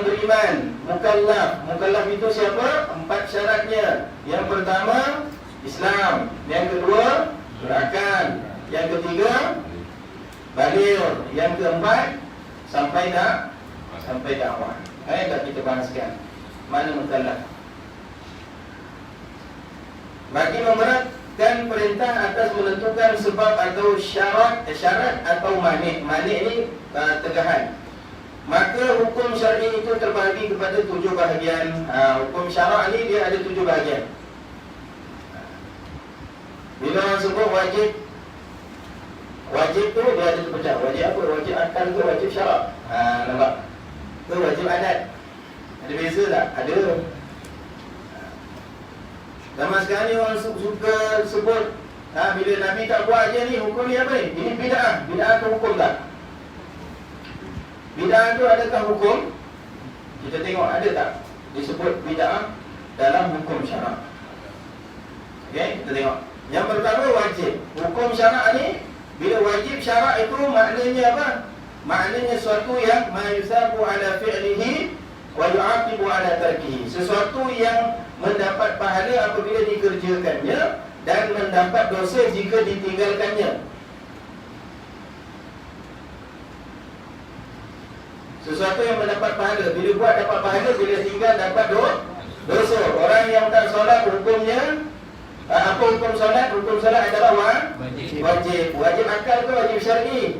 beriman. Mukallaf itu siapa? 4 syaratnya. Yang pertama, Islam. Yang kedua, berakal. Yang ketiga, baligh. Yang keempat, sampai dakwah. Dah kita bahaskan mana mukallaf. Bagi memberatkan perintah atas menentukan sebab atau syarat atau mani'. Mani' ni tegahan. Maka hukum syar'i itu terbahagi kepada 7 bahagian. Hukum syarak ni dia ada 7 bahagian. Bila orang sebut wajib tu dia ada terpecah. Wajib apa? Wajib akal ke wajib syarak? Nampak? Ke wajib adat? Ada beza tak? Ada. Zaman sekarang ni orang suka sebut bila Nabi tak buat je ni, hukum ni apa ni? Ini bid'ah. Bid'ah tu hukum tak? Bid'ah tu adakah hukum? Kita tengok ada tak disebut bid'ah dalam hukum syarak. Okey, kita tengok. Yang pertama wajib. Hukum syarak ni, bila wajib syarak itu maknanya apa? Maknanya sesuatu yang mayusabu ala fi'lihi wa yu'aqibu ala tarkihi. Sesuatu yang mendapat pahala apabila dikerjakannya dan mendapat dosa jika ditinggalkannya. Sesuatu yang mendapat pahala. Bila buat dapat pahala, bila tinggal dapat dosa. Orang yang tak solat hukumnya apa hukum solat? Hukum solat adalah wajib. Wajib akal ke wajib syar'i?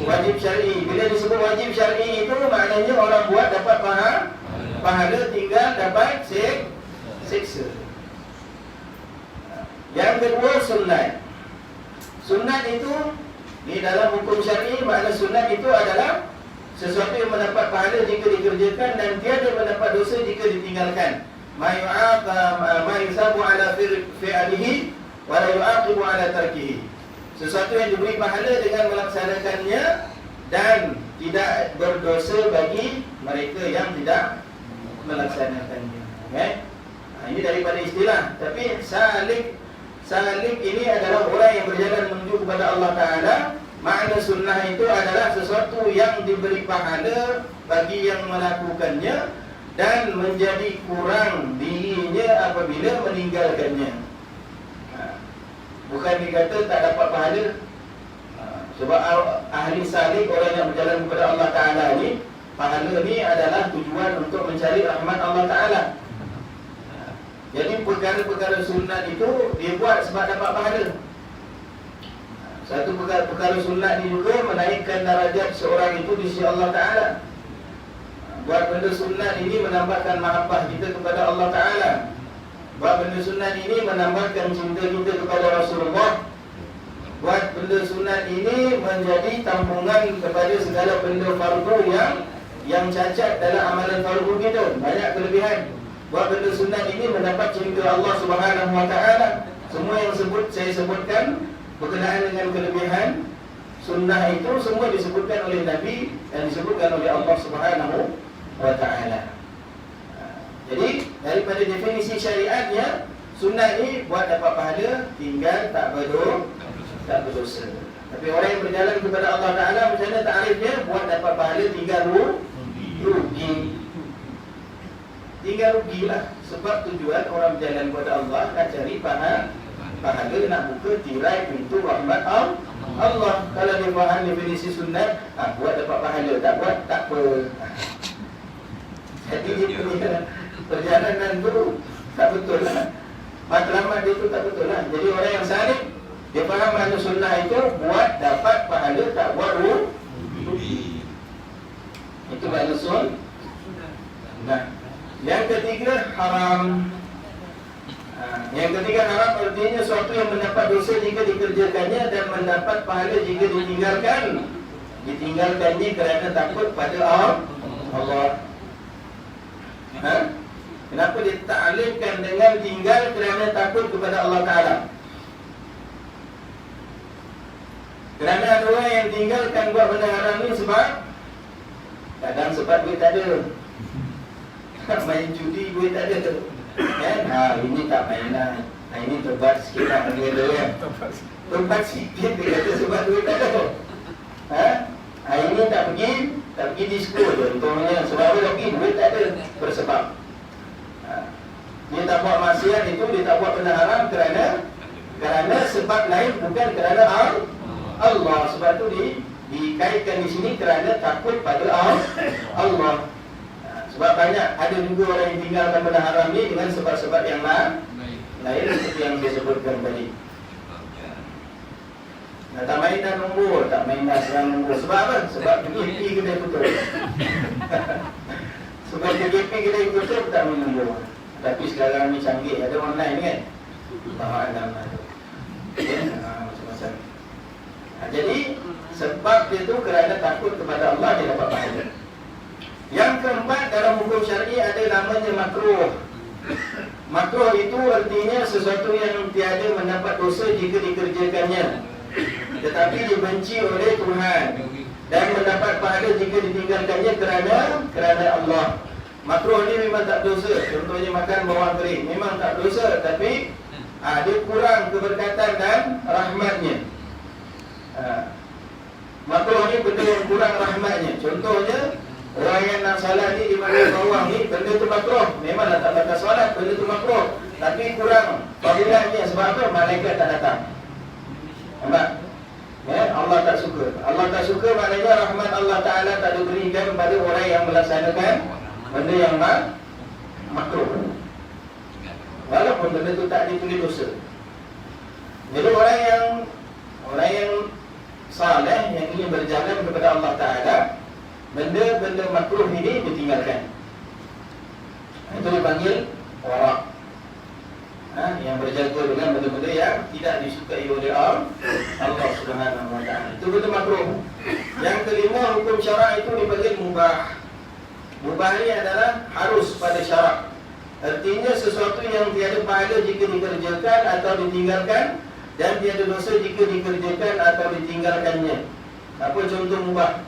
Wajib syar'i. Bila disebut wajib syar'i itu maknanya orang buat dapat pahala, tinggal dapat siksa. Yang kedua sunat. Sunat itu di dalam hukum syar'i, makna sunat itu adalah sesuatu yang mendapat pahala jika dikerjakan dan tiada mendapat dosa jika ditinggalkan. Ma yusabu ala fi'alihi wa la yu'aqibu ala tarkihi. Sesuatu yang diberi pahala dengan melaksanakannya dan tidak berdosa bagi mereka yang tidak melaksanakannya. Okey. Ini daripada istilah. Tapi salik ini adalah orang yang berjalan menuju kepada Allah Ta'ala. Makna sunnah itu adalah sesuatu yang diberi pahala bagi yang melakukannya dan menjadi kurang dirinya apabila meninggalkannya. Bukan dikata tak dapat pahala. Sebab ahli salik, orang yang berjalan kepada Allah Ta'ala ni, pahala ni adalah tujuan untuk mencari rahmat Allah Ta'ala. Jadi perkara-perkara sunat itu dia buat sebab dapat pahala. Satu perkara sunat ni juga menaikkan darajat seorang itu di sisi Allah Ta'ala. Buat benda sunat ini menambahkan mahabbah kita kepada Allah Ta'ala. Buat benda sunat ini menambahkan cinta kita kepada Rasulullah. Buat benda sunat ini menjadi tampungan kepada segala benda fardu yang cacat dalam amalan fardu kita. Banyak kelebihan. Buat benda sunat ini mendapat cinta Allah Subhanahu Wa Ta'ala. Semua yang saya sebutkan berkenaan dengan kelebihan sunnah itu semua disebutkan oleh Nabi dan disebutkan oleh Allah Subhanahu Wa Ta'ala. Jadi daripada definisi syariatnya, sunnah ini buat dapat pahala, tinggal tak berdosa. Tapi orang yang berjalan kepada Allah Ta'ala, macam mana ta'rifnya? Buat dapat pahala, tinggal rugi. Tinggal rugilah. Sebab tujuan orang berjalan kepada Allah nak cari pahala, nak buka tirai pintu rahmat Allah. Kalau dia faham definisi sunat, buat dapat pahala, tak buat tak apa. Jadi dia punya perjalanan tu tak betul lah. Matlamat dia tu tak betul lah. Jadi orang yang salik, dia faham makna sunnah itu buat dapat pahala, tak buat rugi. Itu makna sunnah. Yang ketiga haram. Yang ketiga haram artinya sesuatu yang mendapat dosa jika dikerjakannya dan mendapat pahala jika ditinggalkannya kerana takut pada Allah. Kenapa ditaklifkan dengan tinggal kerana takut kepada Allah Ta'ala? Kerana ada orang yang tinggalkan buat benda haram ni sebab kadang sebab duit tak ada. Main judi duit tak ada. Kan? Ini tak main lah. Ini tempat sikit lah bagi dia kan. Tempat sikit dia kata sebab duit tak ada. Ini tak pergi disco contohnya. Sebab apa tak pergi? Duit tak ada. Bersebab dia tak buat maksiat itu, dia tak buat benda haram kerana sebab lain, bukan kerana Allah. Sebab tu dikaitkan di sini kerana takut pada Allah. Sebab banyak ada juga orang yang tinggalkan benda haram ni dengan sebab-sebab yang lain seperti yang saya sebutkan tadi. Tak main dah nombor, tak main dah serang nombor. Sebab apa? Sebab PGP kedai tutup. Sebab PGP kedai tutup tak main nombor. Tapi sekarang ni canggih, ada online kan? Bahawa macam-macam. Jadi sebab dia tu kerana takut kepada Allah, dia dapat pahala. Yang keempat, dalam hukum syar'i ada namanya makruh. Makruh itu artinya sesuatu yang tiada mendapat dosa jika dikerjakannya, tetapi dibenci oleh Tuhan, dan mendapat pahala jika ditinggalkannya kerana Allah. Makruh ni memang tak dosa. Contohnya makan bawang kering, memang tak dosa, tapi dia kurang keberkatan dan rahmatnya. Makruh ni benda yang kurang rahmatnya. Contohnya orang yang nak salat ni, di mana bawang ni, benda tu makruh. Memanglah tak batal solat, benda tu makruh, tapi kurang fadilahnya. Sebab apa? Malaikat tak datang. Nampak? Allah tak suka. Allah tak suka maknanya rahmat Allah Ta'ala tak diberikan kepada orang yang melaksanakan benda yang makruh, walaupun benda tu tak ditulis dosa. Jadi orang yang saleh, yang ingin berjalan kepada Allah Ta'ala, benda-benda makruh ini ditinggalkan. Itu dipanggil wara'. Yang berjaga dengan benda-benda yang tidak disukai oleh Allah Subhanahu Wa Ta'ala. Itu benda makruh. Yang kelima, hukum syarak itu dipanggil mubah. Mubah ini adalah harus pada syarak. Artinya sesuatu yang tiada pahala jika dikerjakan atau ditinggalkan, dan tiada dosa jika dikerjakan atau ditinggalkannya. Apa contoh mubah?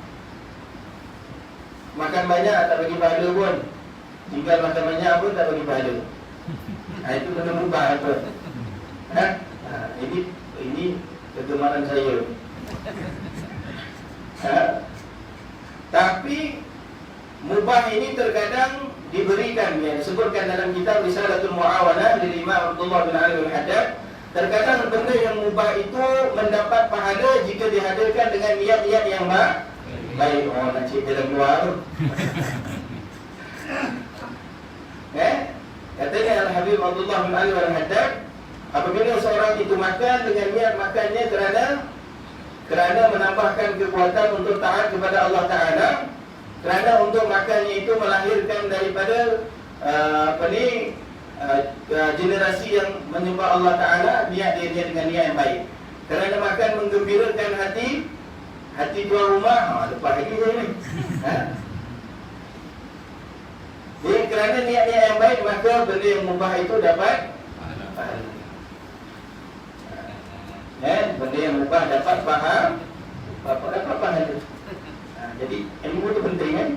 Makan banyak tak bagi pahala pun. Tinggal makan banyak pun tak bagi pahala. Itu benda mubah apa? Ini kegemaran saya. Tapi mubah ini terkadang diberikan, yang disebutkan dalam kitab Risalatul Mu'awanah dari Imam Abdullah bin Ali Al-Haddad. Terkadang benda yang mubah itu mendapat pahala jika dihadirkan dengan niat-niat yang baik. Nak cik dalam luar tu. Katanya Al-Habib Abdullah bin Ali Al-Haddad, apabila seorang itu makan dengan niat makannya kerana menambahkan kekuatan untuk taat kepada Allah Ta'ala, kerana untuk makannya itu melahirkan daripada generasi yang menyembah Allah Ta'ala, niat dia dengan niat yang baik. Kerana makan menggembirakan hati tuan rumah. Lepas lagi saya ni. Jadi kerana niat-niat yang baik, maka benda yang mubah itu dapat pahala. Benda yang mubah dapat pahala. Jadi ilmu tu penting kan.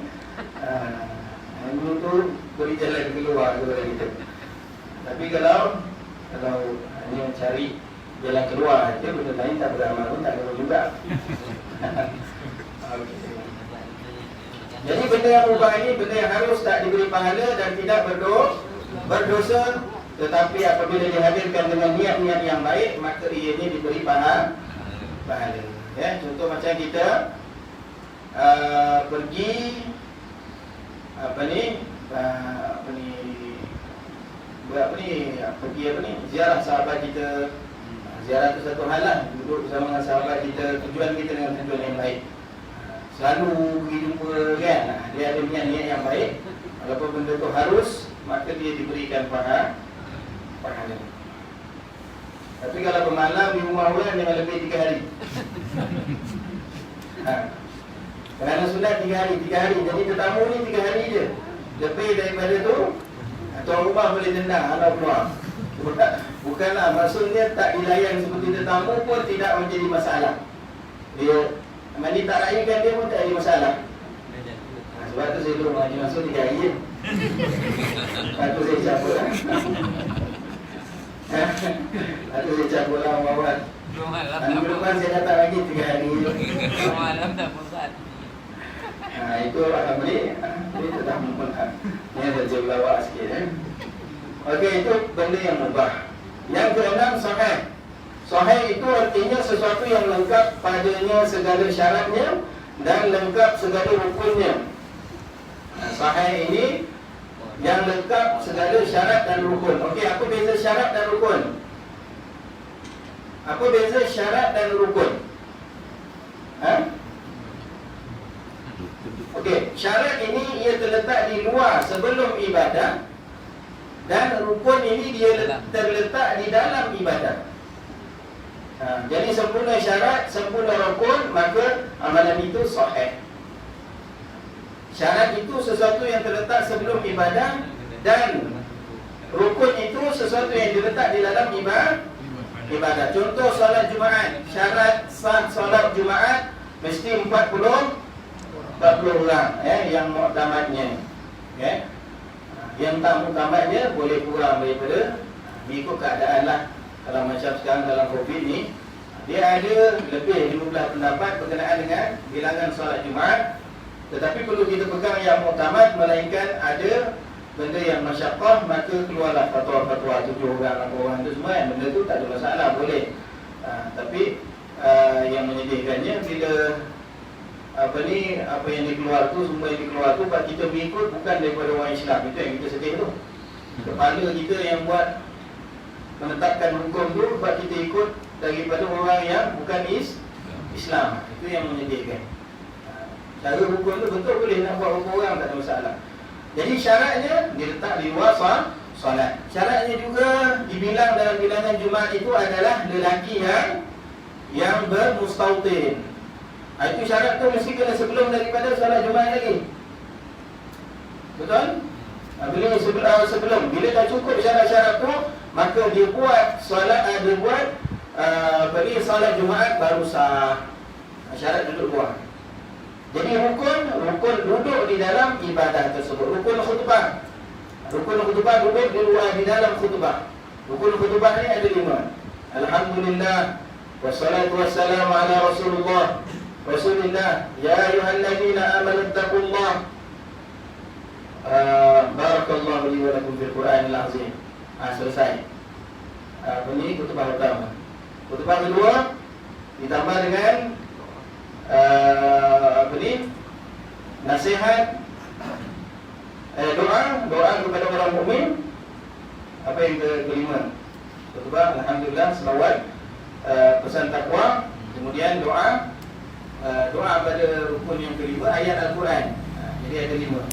Ilmu tu beri jalan keluar kepada kita. Tapi kalau hanya cari jalan keluar saja, benda lain tak beramal pun tak ada juga. Okay. Jadi benda yang mubah ini benda yang harus tak diberi pahala dan tidak berdosa, tetapi apabila dihadirkan dengan niat-niat yang baik, maka ianya diberi pahala. Contoh macam kita pergi ziarah sahabat kita. Ziarah itu satu hal lah, duduk bersama dengan sahabat kita, tujuan kita dengan tujuan yang baik. Selalu pergi jumpa kan, dia ada niat-niat yang baik. Walaupun benda itu harus, maka dia diberikan pahala. Tapi kalau bermalam di rumah orang, jangan lebih 3 hari. Kerana sunat 3 hari. Jadi tetamu ni 3 hari je. Lebih daripada tu, tuan rumah boleh tendang anak keluar. Bukanlah, maksudnya tak dilayan seperti tetamu pun tidak menjadi masalah. Dia mandi tak rayakan dia pun tak ada masalah. Sebab tu saya duduk mengaji masuk 3 hari je. Lepas tu saya cabut lah. Lepas tu saya cabut lah orang-orang. Minggu depan saya datang lagi 3 hari je. Malam tak pusat. Itu Alhamdulillah. Ini tetap mempunyai. Ini ada je lawak sikit. Okey, itu benda yang mubah. Yang keenam, sahih. Sahih itu artinya sesuatu yang lengkap padanya segala syaratnya dan lengkap segala rukunnya. Sahih ini yang lengkap segala syarat dan rukun. Okey, apa beza syarat dan rukun? Apa beza syarat dan rukun? Okey, syarat ini ia terletak di luar sebelum ibadah dan rukun ini dia terletak di dalam ibadah. Jadi sempurna syarat, sempurna rukun, maka amalan itu sahih. Syarat itu sesuatu yang terletak sebelum ibadah dan rukun itu sesuatu yang diletak di dalam ibadah. Contoh solat Jumaat, syarat sah solat Jumaat mesti 40 orang yang muktamadnya. Yang tak muktamadnya boleh kurang daripada mengikut keadaan lah. Kalau macam sekarang dalam Covid ni, dia ada lebih 15 pendapat berkenaan dengan bilangan solat Jumaat. Tetapi perlu kita pegang yang muktamad, melainkan ada benda yang masyaqqah, maka keluarlah fatwa-fatwa 7 orang, 8 orang tu semua kan. Benda tu tak ada masalah, boleh. Tapi yang menyedihkannya bila apa yang dikeluar tu, semua yang dikeluar tu kita mengikut bukan daripada orang Islam. Itu yang kita sedih tu. Kepala kita yang buat menetapkan hukum tu sebab kita ikut daripada orang yang bukan Islam. Itu yang menyedihkan. Cara hukum tu betul boleh nak buat hukum orang, tak ada masalah. Jadi syaratnya diletak di luar solat. Syaratnya juga dibilang dalam bilangan Jumaat itu adalah lelaki yang bermustautin. Itu syarat tu mesti kena sebelum daripada solat Jumaat lagi. Betul? Sebelum. Bila dah cukup syarat-syarat tu, maka dia buat solat, solat Jumaat baru sah. Syarat duduk luar. Jadi rukun duduk di dalam ibadah tersebut. Rukun khutbah duduk di luar di dalam khutbah. Rukun khutbah ni ada 5. Alhamdulillah wassalatu wassalamu ala Rasulillah ya ayyuhalladzina amanu taqullah. Barakallahu li wa lakum fil Qur'anil azim. Selesai. Ini khutbah pertama. Khutbah kedua ditambah dengan nasihat, doa kepada orang mukmin. Apa yang kelima? Khutbah, alhamdulillah, selawat, pesan takwa, kemudian doa pada rukun yang kelima, ayat Al-Quran. Jadi ada 5.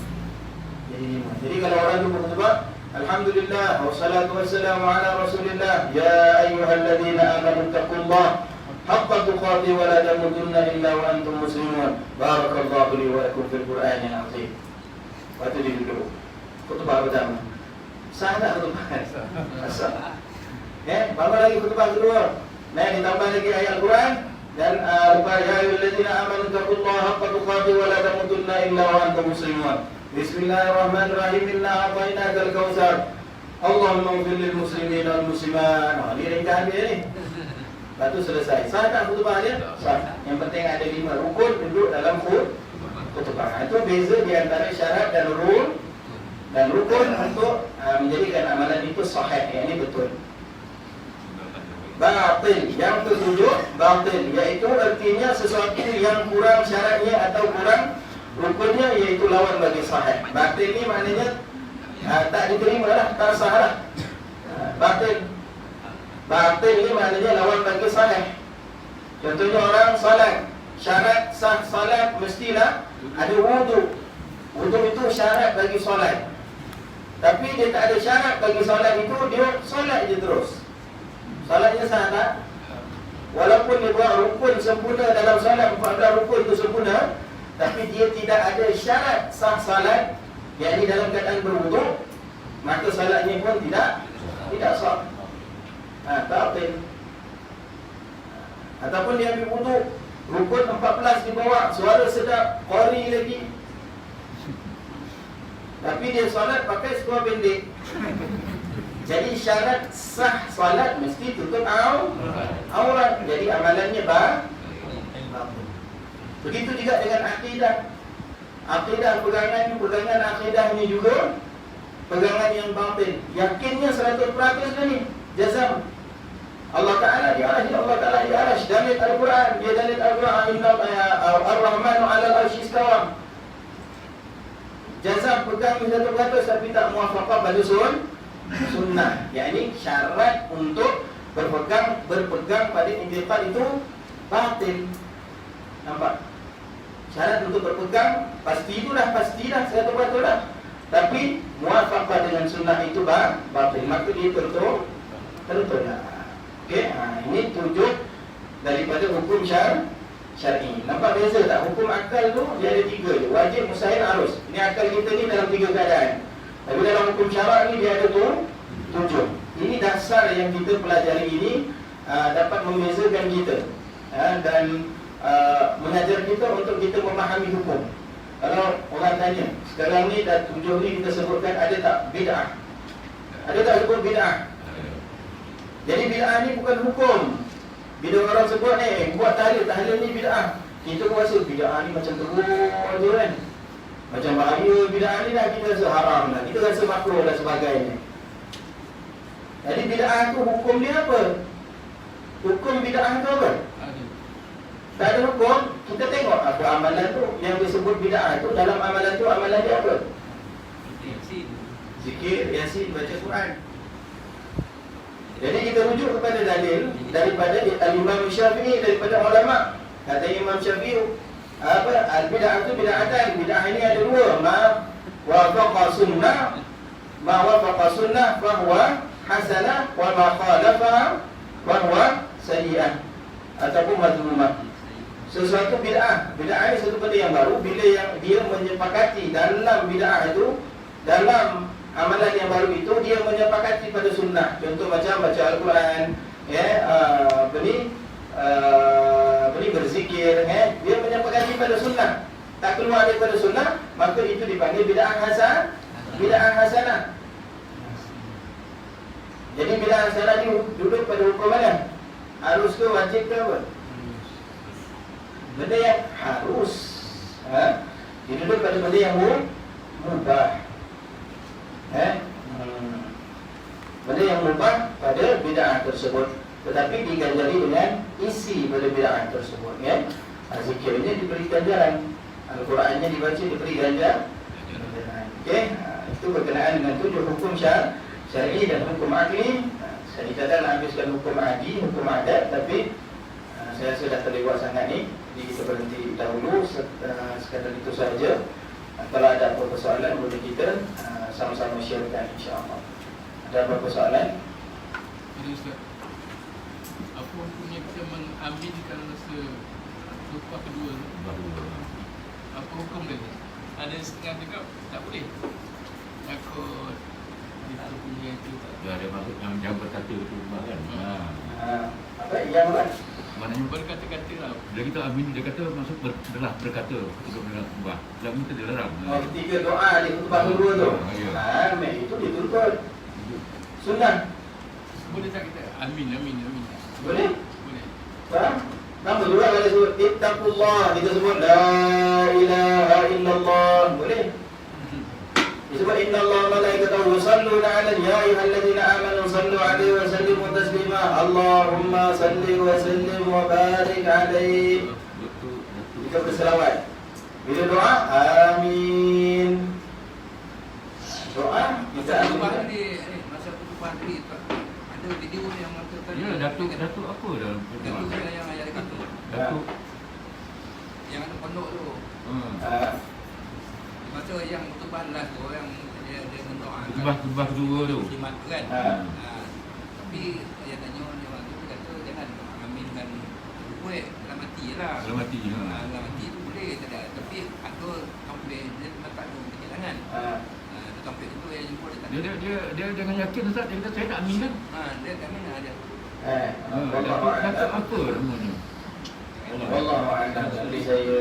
Jadi kalau orang tu berkhutbah, alhamdulillah wassalatu wassalamu ala Rasulillah ya ayyuhalladzina amanu taqullah haqqa tuqatih wa la tamutunna illa wa antum muslimun. Barakallahu li wa lakum fil Qur'anil azim. Waktu dia duduk khutbah pertama. Sah tak khutbah? Sah. Bangun lagi khutbah kedua. Ditambah lagi ayat Al-Quran dan ya ayyuhalladzina amanu taqullaha haqqa tuqatih wa la tamutunna illa wa antum muslimun. Bismillahirrahmanirrahim. Inna a'tainakal kautsar. Allahumma ighfir lil muslimin wal muslimat. Ini ringkasan dia ni. Lepas tu selesai. Sah tak khutbah dia? Sah. Yang penting ada 5 rukun duduk dalam khutbah. Itu beza di antara syarat dan rukun untuk menjadikan amalan itu sahih. Yang ini betul. Batil. Yang ketujuh, batil, iaitu artinya sesuatu yang kurang syaratnya atau kurang rukunnya, iaitu lawan bagi sahih. Batil ni maknanya tak diterima lah, tak sah lah. Batil ni maknanya lawan bagi sahih. Contohnya orang salat, syarat sah salat mestilah ada wudu. Wudu itu syarat bagi solat. Tapi dia tak ada syarat bagi solat itu, dia solat je terus. Solatnya sah tak? Walaupun dia buat rukun sempurna dalam solat, 14 rukun itu sempurna, tapi dia tidak ada syarat sah salat, yakni dalam keadaan berwudu, maka salatnya pun tidak sah. Batil. Ataupun dia ambil wudu, rukun 14 dibawa, suara sedap, qari lagi, Tapi dia solat pakai seluar pendek. Jadi syarat sah solat mesti tutup aurat. Jadi amalannya batil. Begitu juga dengan akidah. Akidah, pegangan akidah ini juga pegangan yang batil. Yakinnya 100% ni jazam. Allah Ta'ala di arash, Allah Ta'ala di arash. Dalil Al-Quran, dia dalil Al-Quran, Inna Ar-Rahmanu 'alal arsy istawa. Jazam pegang 100% tapi tak muafaqah pada sunnah. Yakni syarat untuk berpegang pada intiqad itu batil. Nampak? Syarat untuk berpegang pasti dah 100% dah. Tapi muafaqah dengan sunnah itu batil. Maka dia tertolak. Okey, ini tujuh daripada hukum syar'i. Nampak beza tak? Hukum akal tu dia ada 3 je. Wajib, mustahil, harus. Ini akal kita ni dalam 3 keadaan. Tapi dalam hukum syarak ni dia ada 7. Ini dasar yang kita pelajari ini dapat membezakan kita dan mengajar kita untuk kita memahami hukum. Kalau orang tanya, sekarang ni dah 7 ni kita sebutkan ada tak bid'ah? Ada tak sebut bid'ah? Jadi bid'ah ni bukan hukum. Bila orang sebut ni buat tahlil ni bid'ah, kita pun rasa bid'ah ni macam teruk je kan. Macam bahaya bid'ah ni dah, kita rasa haram dah, kita rasa makruh dan sebagainya. Jadi bid'ah tu hukum dia apa? Hukum bid'ah tu apa? Tak ada hukum. Kita tengok apa amalan tu yang disebut bid'ah tu. Dalam amalan tu, amalan dia apa? Zikir, yasin, baca Quran. Jadi kita rujuk kepada dalil daripada Imam Syafi'i, daripada ulama. Kata Imam Syafi'i, apa al-bid'ah tu bid'atan. Bid'ah ini ada 2, ma wafaqa sunnah, fa huwa hasanah, wa ma khalafa fa huwa sayyi'ah ataupun madhmumah. Sesuatu bid'ah ni satu benda yang baru bila yang dia menyepakati dalam bid'ah itu, dalam amalan yang baru itu dia menyepakati pada sunnah. Contoh macam baca Al-Quran, berzikir, dia menyepakati pada sunnah. Tak keluar daripada sunnah, maka itu dipanggil bid'ah hasanah. Jadi bid'ah hasanah ni duduk pada hukum mana? Harus ke, wajib ke apa? Benda yang harus, dia duduk pada benda yang mubah. Benda yang mubah pada bid'ah tersebut, tetapi diganjari dengan isi pada bid'ah tersebut. Zikirnya diberi ganjaran, Al-Qurannya dibaca diberi ganjaran. Okey, itu berkenaan dengan 7 hukum syar'i dan hukum akli. Saya tidak nak habiskan hukum adi, hukum adat, tapi saya sudah terlewat sangat ni. Jadi kita berhenti dahulu, sekadar itu saja. Kalau ada apa-apa soalan boleh kita sama-sama sharekan, insya-Allah. Ada apa-apa soalan? Jadi Ustaz, apa hukumnya kita mengambilkan rasa lupa kedua tu? Apa hukum dia? Ada setengah cakap tak boleh. Takut kita punya itu tak. Dia ada maksud yang berkata betul kan? Apa yang apa? Maknanya Berkata-kata lah. bila kita amin, dia kata maksud berkata ketika berubah. Dalam kita dilarang. Ketika doa di khutbah kedua tu. Ya. Itu dituntut. Sunnah. Boleh tak kita amin. Boleh? Boleh. Faham? Nama juga kalau sebut ittaqullah, kita sebut la ilaha illallah. Boleh? Disebut innallaha malaikatahu yusalluna 'alan ya ayyuhalladzina amanu sallu 'alaihi wa sallimu taslima. Allahumma salli wa sallim wa barik 'alaihi. Kita berselawat. Bila doa, amin. Doa kita Kutuban amin. ni masa kutuban tadi ada video yang mengatakan Ya, datuk apa dalam Datuk yang ayat itu Datuk. yang ada pondok tu. Masa yang kutuban last tu yang dia mendoakan Khutbah kedua tu. Muslimat tu kan. Tapi saya tanya dia waktu tu kata jangan amin dan buat dalam hati je lah. Dalam hati je. Dalam hati tu boleh tak ada. Tapi ada sampai dia letak tu kecil tangan. Sampai itu yang jumpa dia tak ada. Dia jangan yakin Ustaz, dia kata saya tak amin kan? Dia kami nak ada. Datuk apa namanya? Wallahu a'lam. Jadi saya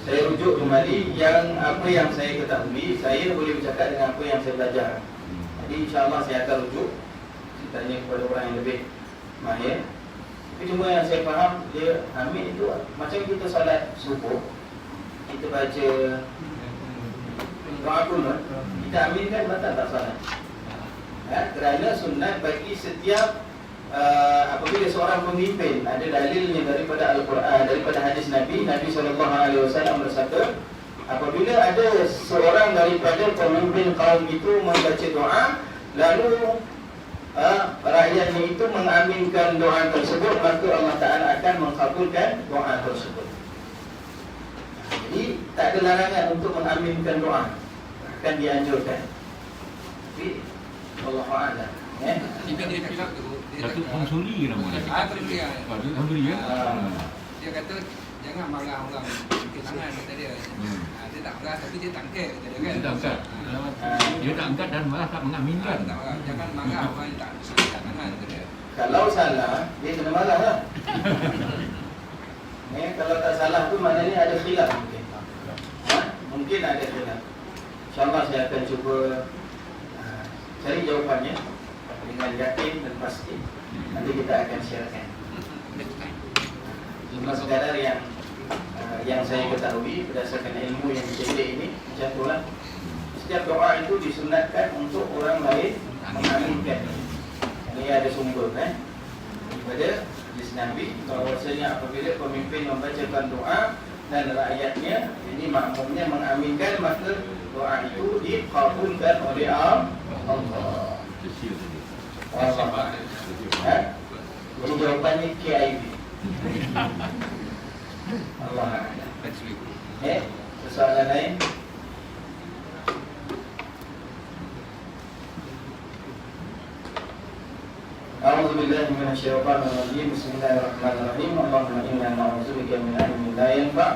saya rujuk kembali yang apa yang saya ketahui, saya boleh bercakap dengan apa yang saya belajar. Jadi insya-Allah saya akan rujuk, saya tanya kepada orang yang lebih mahir. Tapi cuma yang saya faham, dia amin itu macam kita solat subuh, kita baca doa kunut, kita amin kan batal tak solat? Kerana sunat bagi setiap apabila seorang pemimpin ada dalilnya daripada Al-Quran, daripada hadis Nabi SAW bersabda, apabila ada seorang daripada pemimpin kaum itu membaca doa, lalu rakyatnya itu mengaminkan doa tersebut, maka Allah Ta'ala akan mengkabulkan doa tersebut. Jadi tak ada larangan untuk mengaminkan doa, akan dianjurkan. Tapi Allah Ta'ala Jika dia cakap tu, dia Datuk Hamsuri nama dia. Datuk Hamsuri ya. Dia kata jangan marah orang angkat tangan kata dia. Dia tak marah tapi dia tak angkat kata dia kan. Dia tak angkat. Dia tak angkat dan malah tak mengaminkan. Tak marah. Jangan marah orang yang tak angkat tangan kata dia. Kalau salah, dia kena marah lah. Kalau tak salah tu maknanya ada khilaf mungkin. Mungkin ada khilaf. InsyaAllah saya akan cuba cari jawapannya dengan yakin dan pasti. Nanti kita akan sharekan. Cuma sekadar yang saya ketahui berdasarkan ilmu yang dicari ini, macam itulah. Setiap doa itu disunatkan untuk orang lain mengaminkan. Ini ada sumber daripada hadis Nabi bahwasanya apabila pemimpin membacakan doa dan rakyatnya, ini makmumnya mengaminkan, maka doa itu dikabulkan oleh Allah. Jadi jawapannya KIV. Allah. Soalan lain? أعوذ بالله من الشيطان الرجيم بسم الله الرحمن الرحيم اللهم إنا نعوذ بك من علم لا ينفع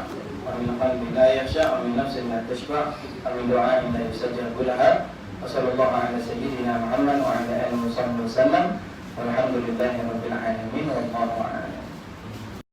ومن قلب لا يخشع ومن نفس لا تشبع ومن دعاء لا يستجاب لها وصلى الله على سيدنا محمد وعلى آله وصحبه وسلم والحمد لله رب العالمين والله أعلم.